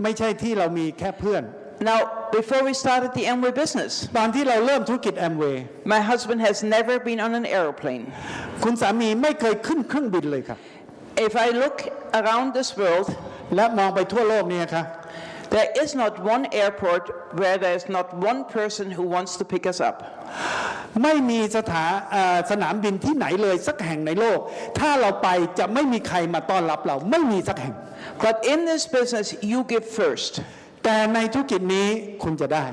ไม่ใช่ที่เรามีแค่เพื่อน Now, before we started the Amway business, ตอนที่เราเริ่มธุรกิจแอมเวย์ my husband has never been on an airplane. คุณสามีไม่เคยขึ้นเครื่องบินเลยครับ If I look around this world, และมองไปทั่วโลกนี้ครับ there is not one airport where there is not one person who wants to pick us up. ไม่มีสนามบินที่ไหนเลยสักแห่งในโลกถ้าเราไปจะไม่มีใครมาต้อนรับเราไม่มีสักแห่ง But in this business, you give first. แต่ในธุรกิจนี้คุณจะได้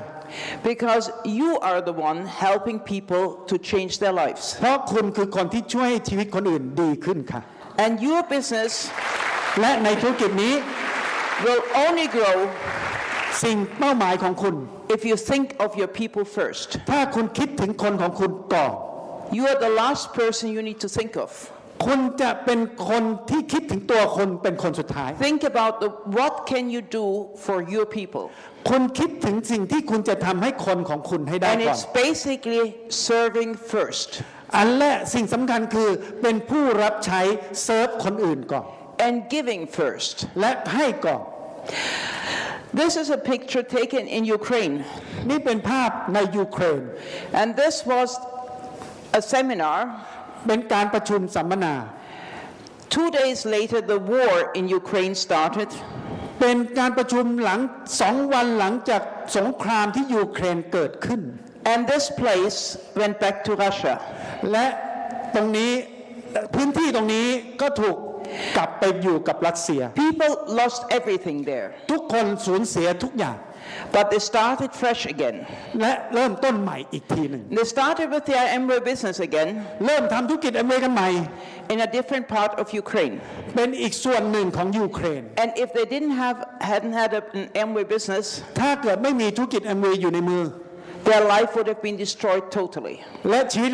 Because you are the one helping people to change their lives. เพราะคุณคือคนที่ช่วยให้ชีวิตคนอื่นดีขึ้นค่ะ And your business และในธุรกิจนี้ will only grow สิ่งเป้าหมายของคุณ if you think of your people first. ถ้าคุณคิดถึงคนของคุณก่อน You are the last person you need to think of. คุณจะเป็นคนที่คิดถึงตัวคนเป็นคนสุดท้าย Think about what can you do for your people. คุณคิดถึงสิ่งที่คุณจะทำให้คนของคุณให้ได้ And ก่อน it's basically serving first. อันและสิ่งสำคัญคือเป็นผู้รับใช้เซิร์ฟคนอื่นก่อน And giving first. และให้ก่อน This is a picture taken in Ukraine. นี่เป็นภาพในยูเครน And this was a seminar. เป็นการประชุมสัมมนา 2 days later, the war in Ukraine started. เป็นการประชุมหลัง2 วันหลังจากสงครามที่ยูเครนเกิดขึ้น And this place went back to Russia. และตรงนี้พื้นที่ตรงนี้ก็ถูกกลับไปอยู่กับรัสเซีย People lost everything there. ทุกคนสูญเสียทุกอย่าง But they started fresh again. และเริ่มต้นใหม่อีกทีหนึ่ง They started with their Amway business again เริ่มทำธุรกิจแอมเวย์กันใหม่ in a different part of Ukraine. เป็นอีกส่วนหนึ่งของยูเครน And if they hadn't had an Amway business, ถ้าเกิดไม่มีธุรกิจแอมเวย์อยู่ในมือ their life would have been destroyed totally. และชีวิ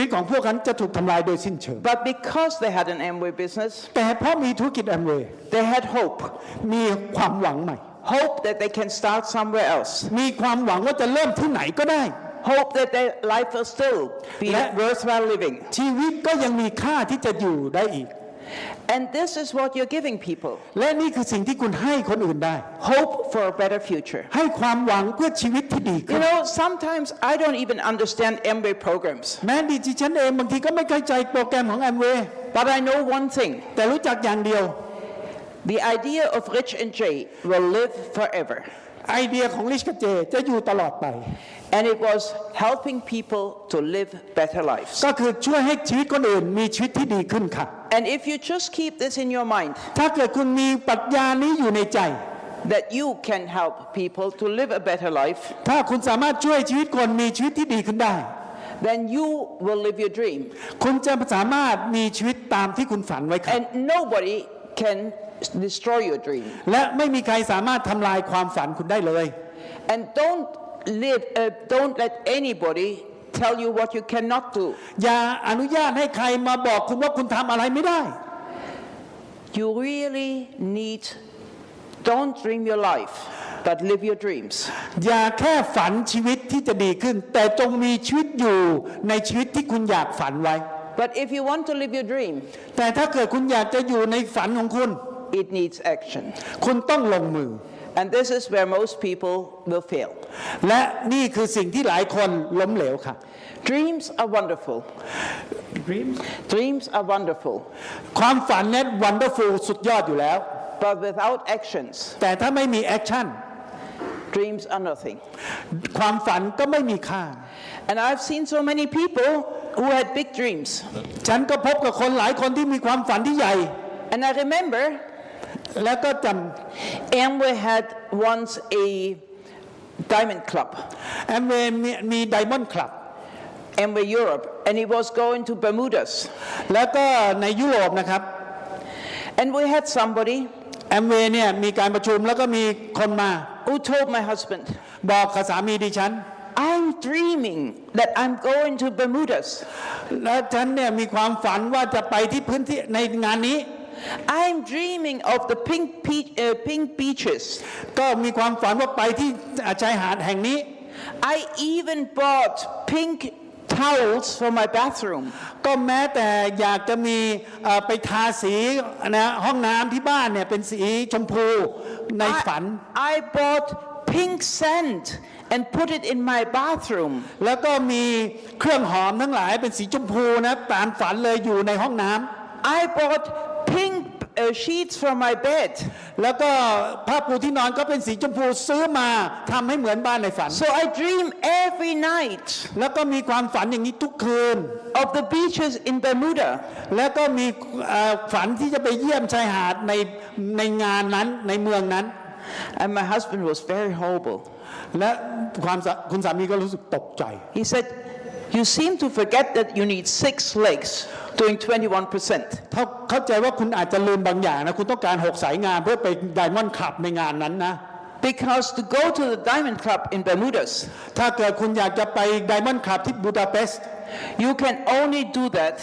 ตของพวกนั้นจะถูกทำลายโดยสิ้นเชิง But because they had an Amway business, แต่เพราะมีธุรกิจแอมเวย์ they had hope. มีความหวังใหม่ Hope that they can start somewhere else. มีความหวังว่าจะเริ่มที่ไหนก็ได้ Hope that their life will still be worthwhile living. ชีวิตก็ยังมีค่าที่จะอยู่ได้อีก And this is what you're giving people. และนี่คือสิ่งที่คุณให้คนอื่นได้ Hope for a better future. ให้ความหวังเพื่อชีวิตที่ดีขึ้ You น know, sometimes I don't even understand Amway programs. แม้ดิฉันเองบางทีก็ไม่เข้าใจโปรแกรมของแอมเวย์ But I know one thing. แต่รู้จักอย่างเดียว The idea of Rich and Jay will live forever. ไอเดียของลิชกับเจจะอยู่ตลอดไป And it was helping people to live better lives. ก็คือช่วยให้ชีวิตคนอื่นมีชีวิตที่ดีขึ้นค่ะ And if you just keep this in your mind, ถ้าเกิดคุณมีปรัชญานี้อยู่ในใจ that you can help people to live a better life, ถ้าคุณสามารถช่วยชีวิตคนมีชีวิตที่ดีขึ้นได้ then you will live your dream. คุณจะสามารถมีชีวิตตามที่คุณฝันไว้ครับ And nobody can destroy your dream. และไม่มีใครสามารถทำลายความฝันคุณได้เลย And don't let anybody tell you what you cannot do. อย่าอนุญาตให้ใครมาบอกคุณว่าคุณทำอะไรไม่ได้ You really need, don't dream your life, but live your dreams. อย่าแค่ฝันชีวิตที่จะดีขึ้น แต่จงมีชีวิตอยู่ในชีวิตที่คุณอยากฝันไว้ But if you want to live your dream, แต่ถ้าเกิดคุณอยากจะอยู่ในฝันของคุณ it needs action. คุณต้องลงมือ And this is where most people will fail. และนี่คือสิ่งที่หลายคนล้มเหลวค่ะ Dreams are wonderful. Dreams are wonderful. ความฝันเนี่ย wonderful สุดยอดอยู่แล้ว But without actions, แต่ถ้าไม่มีแอคชั่น dreams are nothing. ความฝันก็ไม่มีค่า And I've seen so many people who had big dreams. ฉันก็พบกับคนหลายคนที่มีความฝันที่ใหญ่ And I remember แล้วก็จ Amway had once a diamond club, ำแอมเวย์มีไดมอนด์คลับ Amway Europe, and he was going to Bermudas. แล้วก็ในยุโรปนะครับ And we had somebody แอมเวย์เนี่ยมีการประชุมแล้วก็มีคนมา who told my husband, บอกกับสามีดิฉัน I'm dreaming that I'm going to Bermudas. และฉันเนี่ยมีความฝันว่าจะไปที่พื้นที่ในงานนี้ I'm dreaming of the pink beaches. ก็มีความฝันว่าไปที่ชายหาดแห่งนี้ I even bought pink towels for my bathroom. ก็แม้แต่อยากจะมีไปทาสีนะห้องน้ำที่บ้านเนี่ยเป็นสีชมพูในฝัน I bought pink sand and put it in my bathroom. แล้วก็มีเครื่องหอมทั้งหลายเป็นสีชมพูนะตามฝันเลยอยู่ในห้องน้ำ I bought pink sheets for my bed. แล้วก็ผ้าปูที่นอนก็เป็นสีชมพูซื้อมาทำให้เหมือนบ้านในฝัน So I dream every night แล้วก็มีความฝันอย่างนี้ทุกคืน of the beaches in Bermuda. แล้วก็มีฝันที่จะไปเยี่ยมชายหาดในงานนั้นในเมืองนั้น And my husband was very horrible. และคุณสามีก็รู้สึกตกใจ He said, you seem to forget that you need 6 legs doing 21%. เข้าใจว่าคุณอาจจะลืมบางอย่างนะคุณต้องการ6 สายงานเพื่อไปไดมอนด์คลับในงานนั้นนะ Because to go to the Diamond Club in Bermudas, ถ้าเกิดคุณอยากจะไปไดมอนด์คลับที่บูดาเปสต์ you can only do that.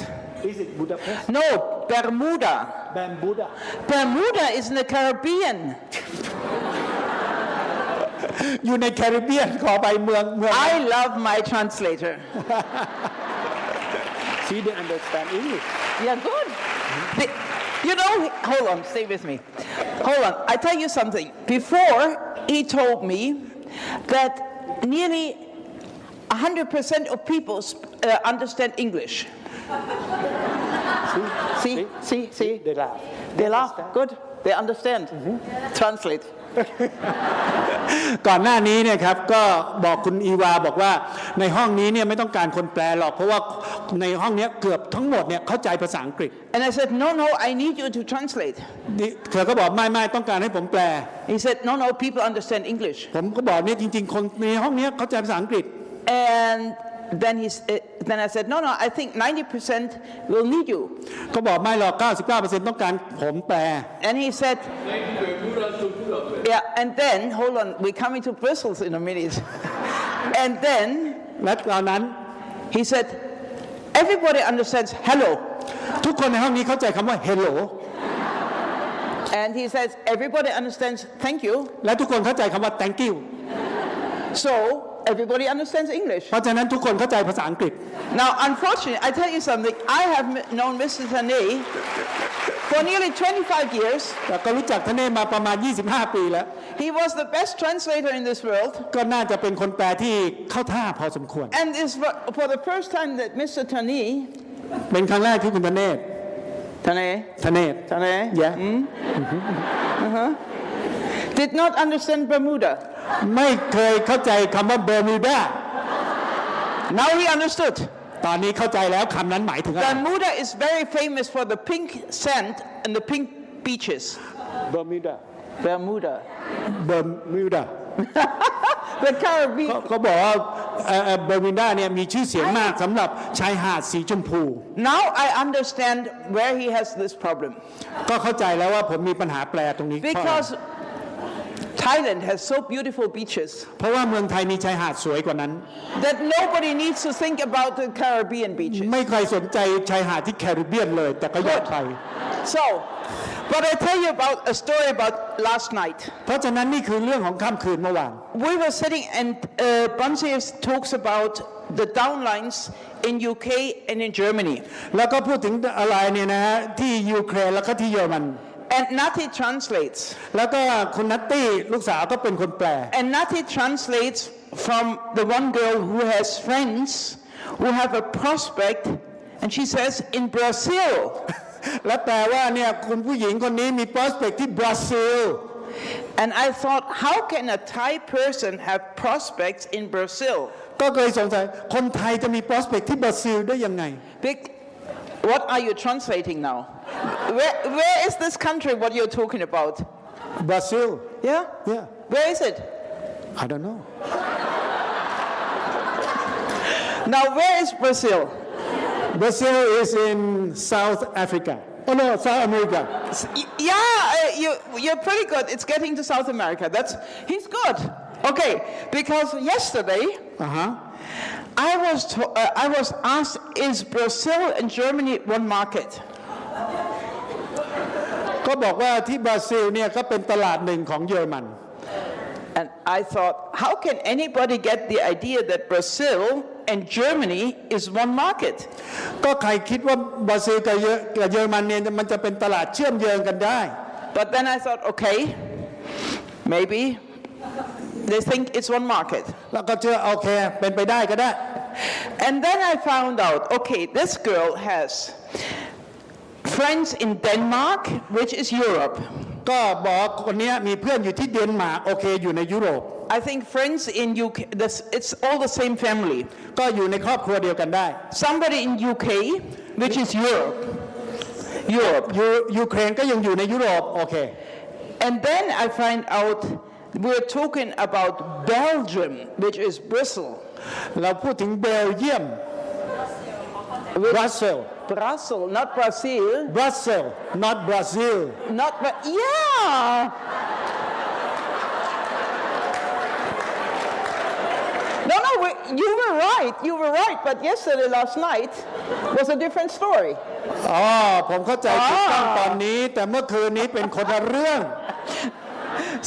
Is it Budapest? No, Bermuda. Bermuda. Bermuda is in the Caribbean. อยู่ในแคริบเบียนขอไปเมือง I love my translator. She didn't understand English. Yeah, good. You know, hold on, stay with me. Hold on, I tell you something. Before, he told me that nearly 100% of people understand English. See? They laugh. They laugh. Good. They understand. Translate. ก่อนหน้านี้เนี่ยครับก็บอกคุณอีวาบอกว่าในห้องนี้เนี่ยไม่ต้องการคนแปลหรอกเพราะว่าในห้องนี้เกือบทั้งหมดเนี่ยเข้าใจภาษาอังกฤษ And I said, no, I need you to translate. เธอก็บอกไม่ต้องการให้ผมแปล He said, no, people understand English. ผมก็บอกเนี่ยจริงๆคนในห้องนี้เข้าใจภาษาอังกฤษ And then I said, no, I think 90% will need you. ก็บอกไม่หรอก 99% ต้องการผมแปล And he said, yeah, and then, hold on, we're coming to Brussels in a minute. And then, และตอนนั้น he said, everybody understands hello. ทุกคนในห้องนี้เข้าใจคำว่า hello And he says, everybody understands thank you. และทุกคนเข้าใจคำว่า thank you So, everybody understands English. เพราะฉะนั้นทุกคนเข้าใจภาษาอังกฤษ Now, unfortunately, I tell you something, I have known Mr. Tanay for nearly 25 years. แต่ก็รู้จักท่านเน่มาประมาณ 25 ปีแล้ว He was the best translator in this world. ก็น่าจะเป็นคนแปลที่เข้าท่าพอสมควร And it's for the first time that Mr. Tanay เป็นครั้งแรกที่คุณธเนศ did not understand Bermuda. ไม่เคยเข้าใจคำว่าเบอร์มิวดา Now he understood. ตอนนี้เข้าใจแล้วคำนั้นหมายถึงอะไร Bermuda is very famous for the pink sand and the pink beaches. เบอร์มิวดา Bermuda. เบอร์มิวดา The Caribbean. เขาบอกว่าเบอร์มิวดาเนี่ยมีชื่อเสียงมากสำหรับชายหาดสีชมพู Now I understand where he has this problem. ก็เข้าใจแล้วว่าผมมีปัญหาแปลตรงนี้ Because Thailand has so beautiful beaches เพราะว่าเมืองไทยมีชายหาดสวยกว่านั้น that nobody needs to think about the Caribbean beaches. ไม่ใครสนใจชายหาดที่แคริบเบียนเลยแต่ก็อยากไป So, but I tell you about a story about last night. เพราะฉะนั้นนี่คือเรื่องของค่ำคืนเมื่อวาน We were sitting and Bonsi talks about the downlines in UK and in Germany. แล้วก็พูดถึงอะไรเนี่ยนะฮะที่ยูเครนแล้วก็ที่เยอรมัน And Nati translates. แล้วก็คุณนัตตี้ลูกสาวก็เป็นคนแปล And Nati translates from the one girl who has friends who have a prospect, and she says, in Brazil. และแปลว่าเนี่ยคุณผู้หญิงคนนี้มี prospect ที่บราซิล And I thought, how can a Thai person have prospects in Brazil? ก็เคยสงสัยคนไทยจะมี prospect ที่บราซิลได้ยังไง What are you translating now? Where is this country what you're talking about? บราซิล Yeah? Yeah. Where is it? I don't know Now, where is Brazil? Brazil is in South Africa oh no South America Yeah, you're pretty good. It's getting to South America. He's good. Okay, because yesterday I was asked, is Brazil and Germany one market? ก็บอกว่าที่บราซิลเนี่ยก็เป็นตลาดหนึ่งของเยอรมัน And I thought, how can anybody get the idea that Brazil and Germany is one market? ก็ใครคิดว่าบราซิลกับเยอรมันเนี่ยมันจะเป็นตลาดเชื่อมโยงกันได้ But then I thought, okay, maybe they think it's one market. แล้วก็เชื่อโอเคเป็นไปได้ก็ได้ And then I found out, okay, this girl has friends in Denmark, which is Europe. ก็บอกคนนี้มีเพื่อนอยู่ที่เดนมาร์กโอเคอยู่ในยุโรป I think friends in UK, it's all the same family. ก็อยู่ในครอบครัวเดียวกันได้ Somebody in UK, which is Europe. ยูเครนก็ยังอยู่ในยุโรปโอเค And then I find out we're talking about Belgium, which is Brussels. เราพูดถึงเบลเยียมบรัสเซล Brussels, not Brazil. บรัสเซล not Brazil Not, yeah. No, you were right, but yesterday, last night, was a different story. อ๋อผมเข้าใจถูกต้องตอนนี้แต่เมื่อคืนนี้เป็นคนละเรื่อง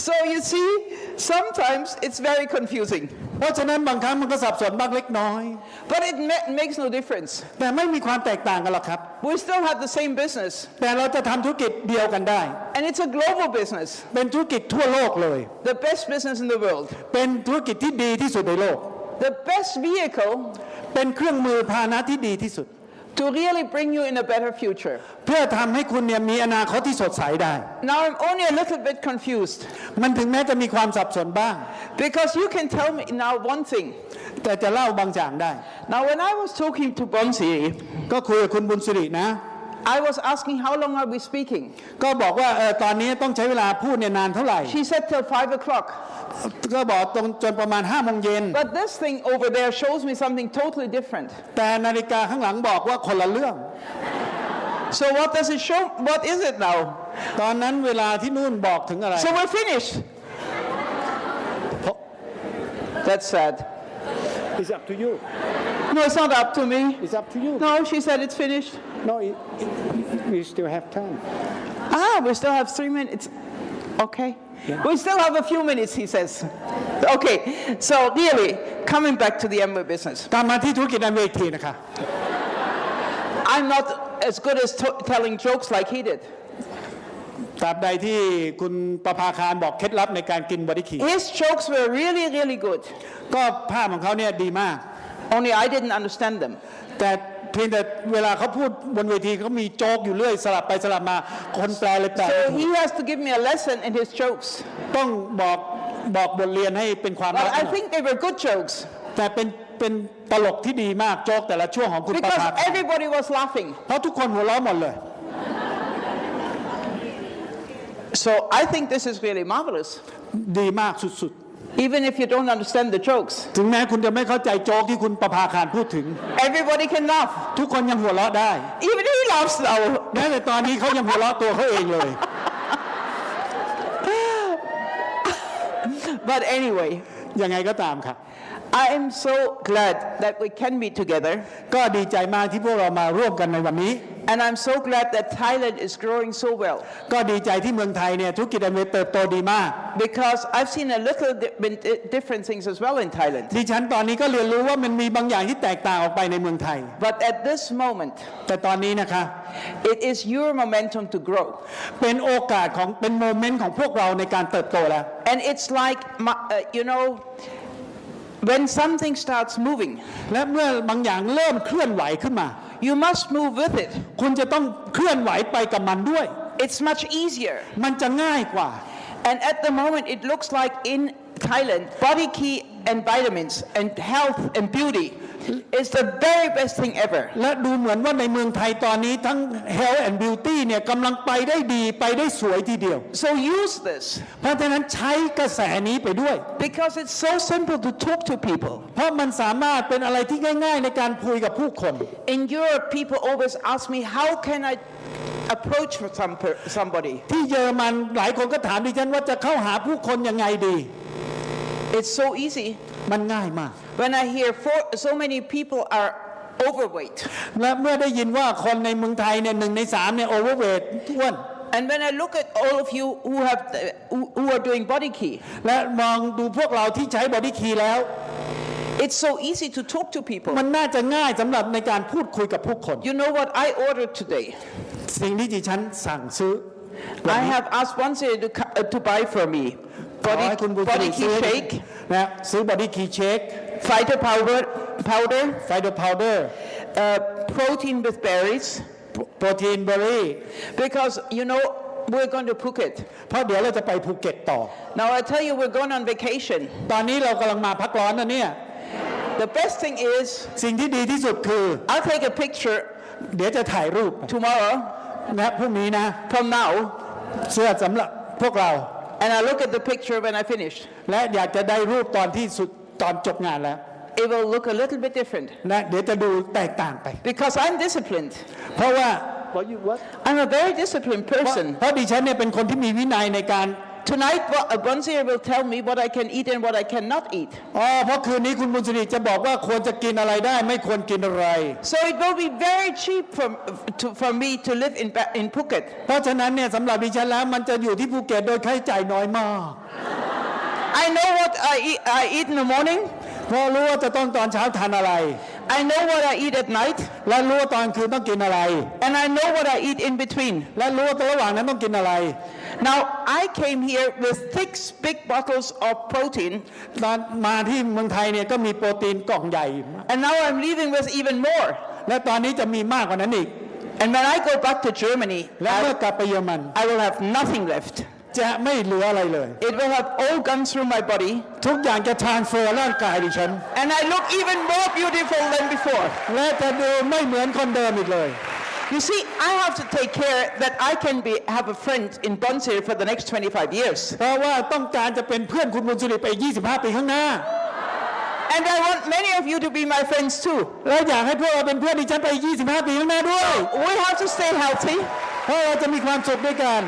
So you see, sometimes it's very confusing. เพราะฉะนั้นบางครั้งมันก็สับสนบ้างเล็กน้อย But it makes no difference. แต่ไม่มีความแตกต่างกันหรอกครับ We still have the same business. แต่เราจะทำธุรกิจเดียวกันได้ And it's a global business. เป็นธุรกิจทั่วโลกเลย The best business in the world. เป็นธุรกิจที่ดีที่สุดในโลก The best vehicle เป็นเครื่องมือพาหนะที่ดีที่สุด to really bring you in a better future. เพื่อทำให้คุณเนี่ยมีอนาคตที่สดใสได้ Now I'm only a little bit confused. มันถึงแม้จะมีความสับสนบ้าง Because you can tell me now one thing. แต่จะเล่าบางอย่างได้ Now when I was talking to Bonsi, ก็คุยกับคุณบุญสิรินะ I was asking how long are we speaking? ก็บอกว่าตอนนี้ต้องใช้เวลาพูดเนี่ยนานเท่าไหร่ She said till 5 o'clock. ก็บอกตรงจนประมาณ5 โมงเย็น But this thing over there shows me something totally different. แต่นาฬิกาข้างหลังบอกว่าคนละเรื่อง So what does it show? What is it now? ตอนนั้นเวลาที่นู่นบอกถึงอะไร So we're finished. That's sad. It's up to you No, it's not up to me. It's up to you No, she said it's finished. No we still have time We still have 3 minutes. Okay. Yeah. We still have a few minutes, he says. Okay, so really, coming back to the Amway business. กลับมาที่ธุรกิจอันเวทีนะคะ I'm not as good as telling jokes like he did. ตราบใดที่คุณประภาคารบอกเคล็ดลับในการกินบอดี้คี His jokes were really, really good. ก็ภาพของเขาเนี่ยดีมาก Only I didn't understand them. แต่เพียงแต่เวลาเขาพูดบนเวทีเขามีโจ๊กอยู่เรื่อยสลับไปสลับมาคนแปลเลยแปล So he has to give me a lesson in his jokes. ต้องบอกบทเรียนให้เป็นความรู้ But I think they were good jokes. แต่เป็นตลกที่ดีมากโจ๊กแต่ละช่วงของคุณประ Because ภาคาร everybody was laughing. เพราะทุกคนหัวเราะหมดเลย So I think this is really marvelous. ดีมากสุด Even if you don't understand the jokes. ๆถึงแม้คุณจะไม่เข้าใจโจ๊กที่คุณประภาคารพูดถึง Everybody can laugh. ทุกคนยังหัวเราะได้ Even he laughs now. แม้แต่ตอนนี้เขายังหัวเราะตัวเขาเองเลย But anyway, ยังไงก็ตามครับ I am so glad that we can be together. ก็ดีใจมากที่พวกเรามาร่วมกันในวันนี้ And I'm so glad that Thailand is growing so well. ก็ดีใจที่เมืองไทยเนี่ยธุรกิจอเมริกาเติบโตดีมาก Because I've seen a little different things as well in Thailand. ดิฉันตอนนี้ก็เรียนรู้ว่ามันมีบางอย่างที่แตกต่างออกไปในเมืองไทย But at this moment, แต่ตอนนี้นะคะ it is your momentum to grow. เป็นโอกาสของเป็นโมเมนต์ของพวกเราในการเติบโตแล้ว And it's like, when something starts moving, และเมื่อบางอย่างเริ่มเคลื่อนไหวขึ้นมา you must move with it. คุณจะต้องเคลื่อนไหวไปกับมันด้วย It's much easier. มันจะง่ายกว่า And at the moment, it looks like in Thailand, body key and vitamins and health and beauty is the very best thing ever. และดูเหมือนว่าในเมืองไทยตอนนี้ทั้ง health and beauty เนี่ยกำลังไปได้ดีไปได้สวยทีเดียว So use this. เพราะฉะนั้นใช้กระแสนี้ไปด้วย Because it's so simple to talk to people. เพราะมันสามารถเป็นอะไรที่ง่ายๆในการคุยกับผู้คน In Europe, people always ask me, how can I approach somebody? ที่เยอรมันหลายคนก็ถามดิฉันว่าจะเข้าหาผู้คนยังไงดี It's so easy. มันง่ายมาก When I hear so many people are overweight. และเมื่อได้ยินว่าคนในเมืองไทยเนี่ย1 ใน 3เนี่ย overweight อ้วน And when I look at all of you who are doing body key, และมองดูพวกเราที่ใช้ body key แล้ว it's so easy to talk to people. มันน่าจะง่ายสำหรับในการพูดคุยกับผู้คน You know what I ordered today? สิ่งที่ดิฉันสั่งซื้อ I have asked one to buy for me ขอให้คุณบุญ body ซื้ key อ shake, นะซื้อ body key shake fighter powder, fiber powder protein with berries, protein berry because we're going to Phuket. เพราะเดี๋ยวเราจะไปภูเก็ตต่อ Now I tell you, we're going on vacation. ตอนนี้เรากำลังมาพักร้อนนะเนี่ย The best thing is สิ่งที่ดีที่สุดคือ I'll take a picture เดี๋ยวจะถ่ายรูป tomorrow นะพรุ่งนี้นะ from now, เสื้อสำหรับพวกเรา and I'll look at the picture when I finish. และอยากจะได้รูปตอนที่สุดตอนจบงานแล้ว It will look a little bit different นะเดี๋ยวจะดูแตกต่างไป because I'm disciplined. เพราะว่า I'm a very disciplined เพ person. ราะดิฉันเนี่ยเป็นคนที่มีวินัยในการ Tonight, Bonsier will tell me what I can eat and what I cannot eat. เพราะคืนนี้คุณบุญสิริจะบอกว่าควรจะกินอะไรได้ไม่ควรกินอะไร So it will be very cheap for me to live in Phuket. เพราะฉะนั้นเนี่ยสำหรับดิฉันแล้วมันจะอยู่ที่ภูเก็ตโดยค่าใช้จ่ายน้อยมาก I know what I eat in the morning. เพราะรู้ว่าจะต้องตอนเช้าทานอะไร I know what I eat at night. และรู้ว่าตอนคืนต้องกินอะไร And I know what I eat in between. และรู้ว่าระหว่างนั้นต้องกินอะไร Now, I came here with 6 big bottles of protein. ตอนมาที่เมืองไทยเนี่ยก็มีโปรตีนกล่องใหญ่ And now I'm leaving with even more. และตอนนี้จะมีมากกว่านั้นอีก And when I go back to Germany, และเมื่อกลับไปเยอรมัน I will have nothing left. จะไม่เหลืออะไรเลย It will have all gone through my body. ทุกอย่างจะทรานสเฟอร์ร่างกายดิฉัน And I look even more beautiful than before. และจะดูไม่เหมือนคนเดิมอีกเลย You see, I have to take care that I can have a friend in Bonsier for the next 25 years. เพราะว่าต้องการจะเป็นเพื่อนคุณบุญสิริไป25 ปีข้างหน้า And I want many of you to be my friends too. และอยากให้พวกเราเป็นเพื่อนดิฉันไป25 ปีข้างหน้าด้วย We have to stay healthy. เพราะเราจะมีความสุขด้วยกัน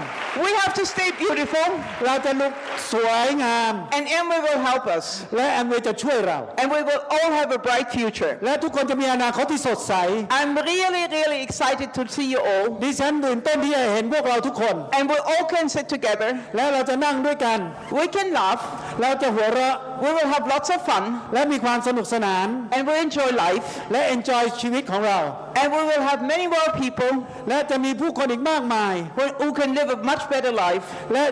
We have to stay beautiful. เราจะลุกสวยงาม And Amway will help us. และแอมเวย์จะช่วยเรา And we will all have a bright future. และทุกคนจะมีอนาคตที่สดใส I'm really, really excited to see you all. ดิฉันตื่นเต้นที่จะเห็นพวกเราทุกคน And we all can sit together. และเราจะนั่งด้วยกัน We can laugh. เราจะหัวเราะ We will have lots of fun. และมีความสนุกสนาน And we enjoy life. และ enjoy ชีวิตของเรา And we will have many more people และจะมีผู้คนอีกมากมาย who can live a much better life และ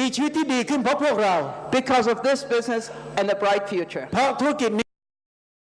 มีชีวิตที่ดีขึ้นเพราะพวกเรา because of this business and a bright future. เพราะธุรกิจนี้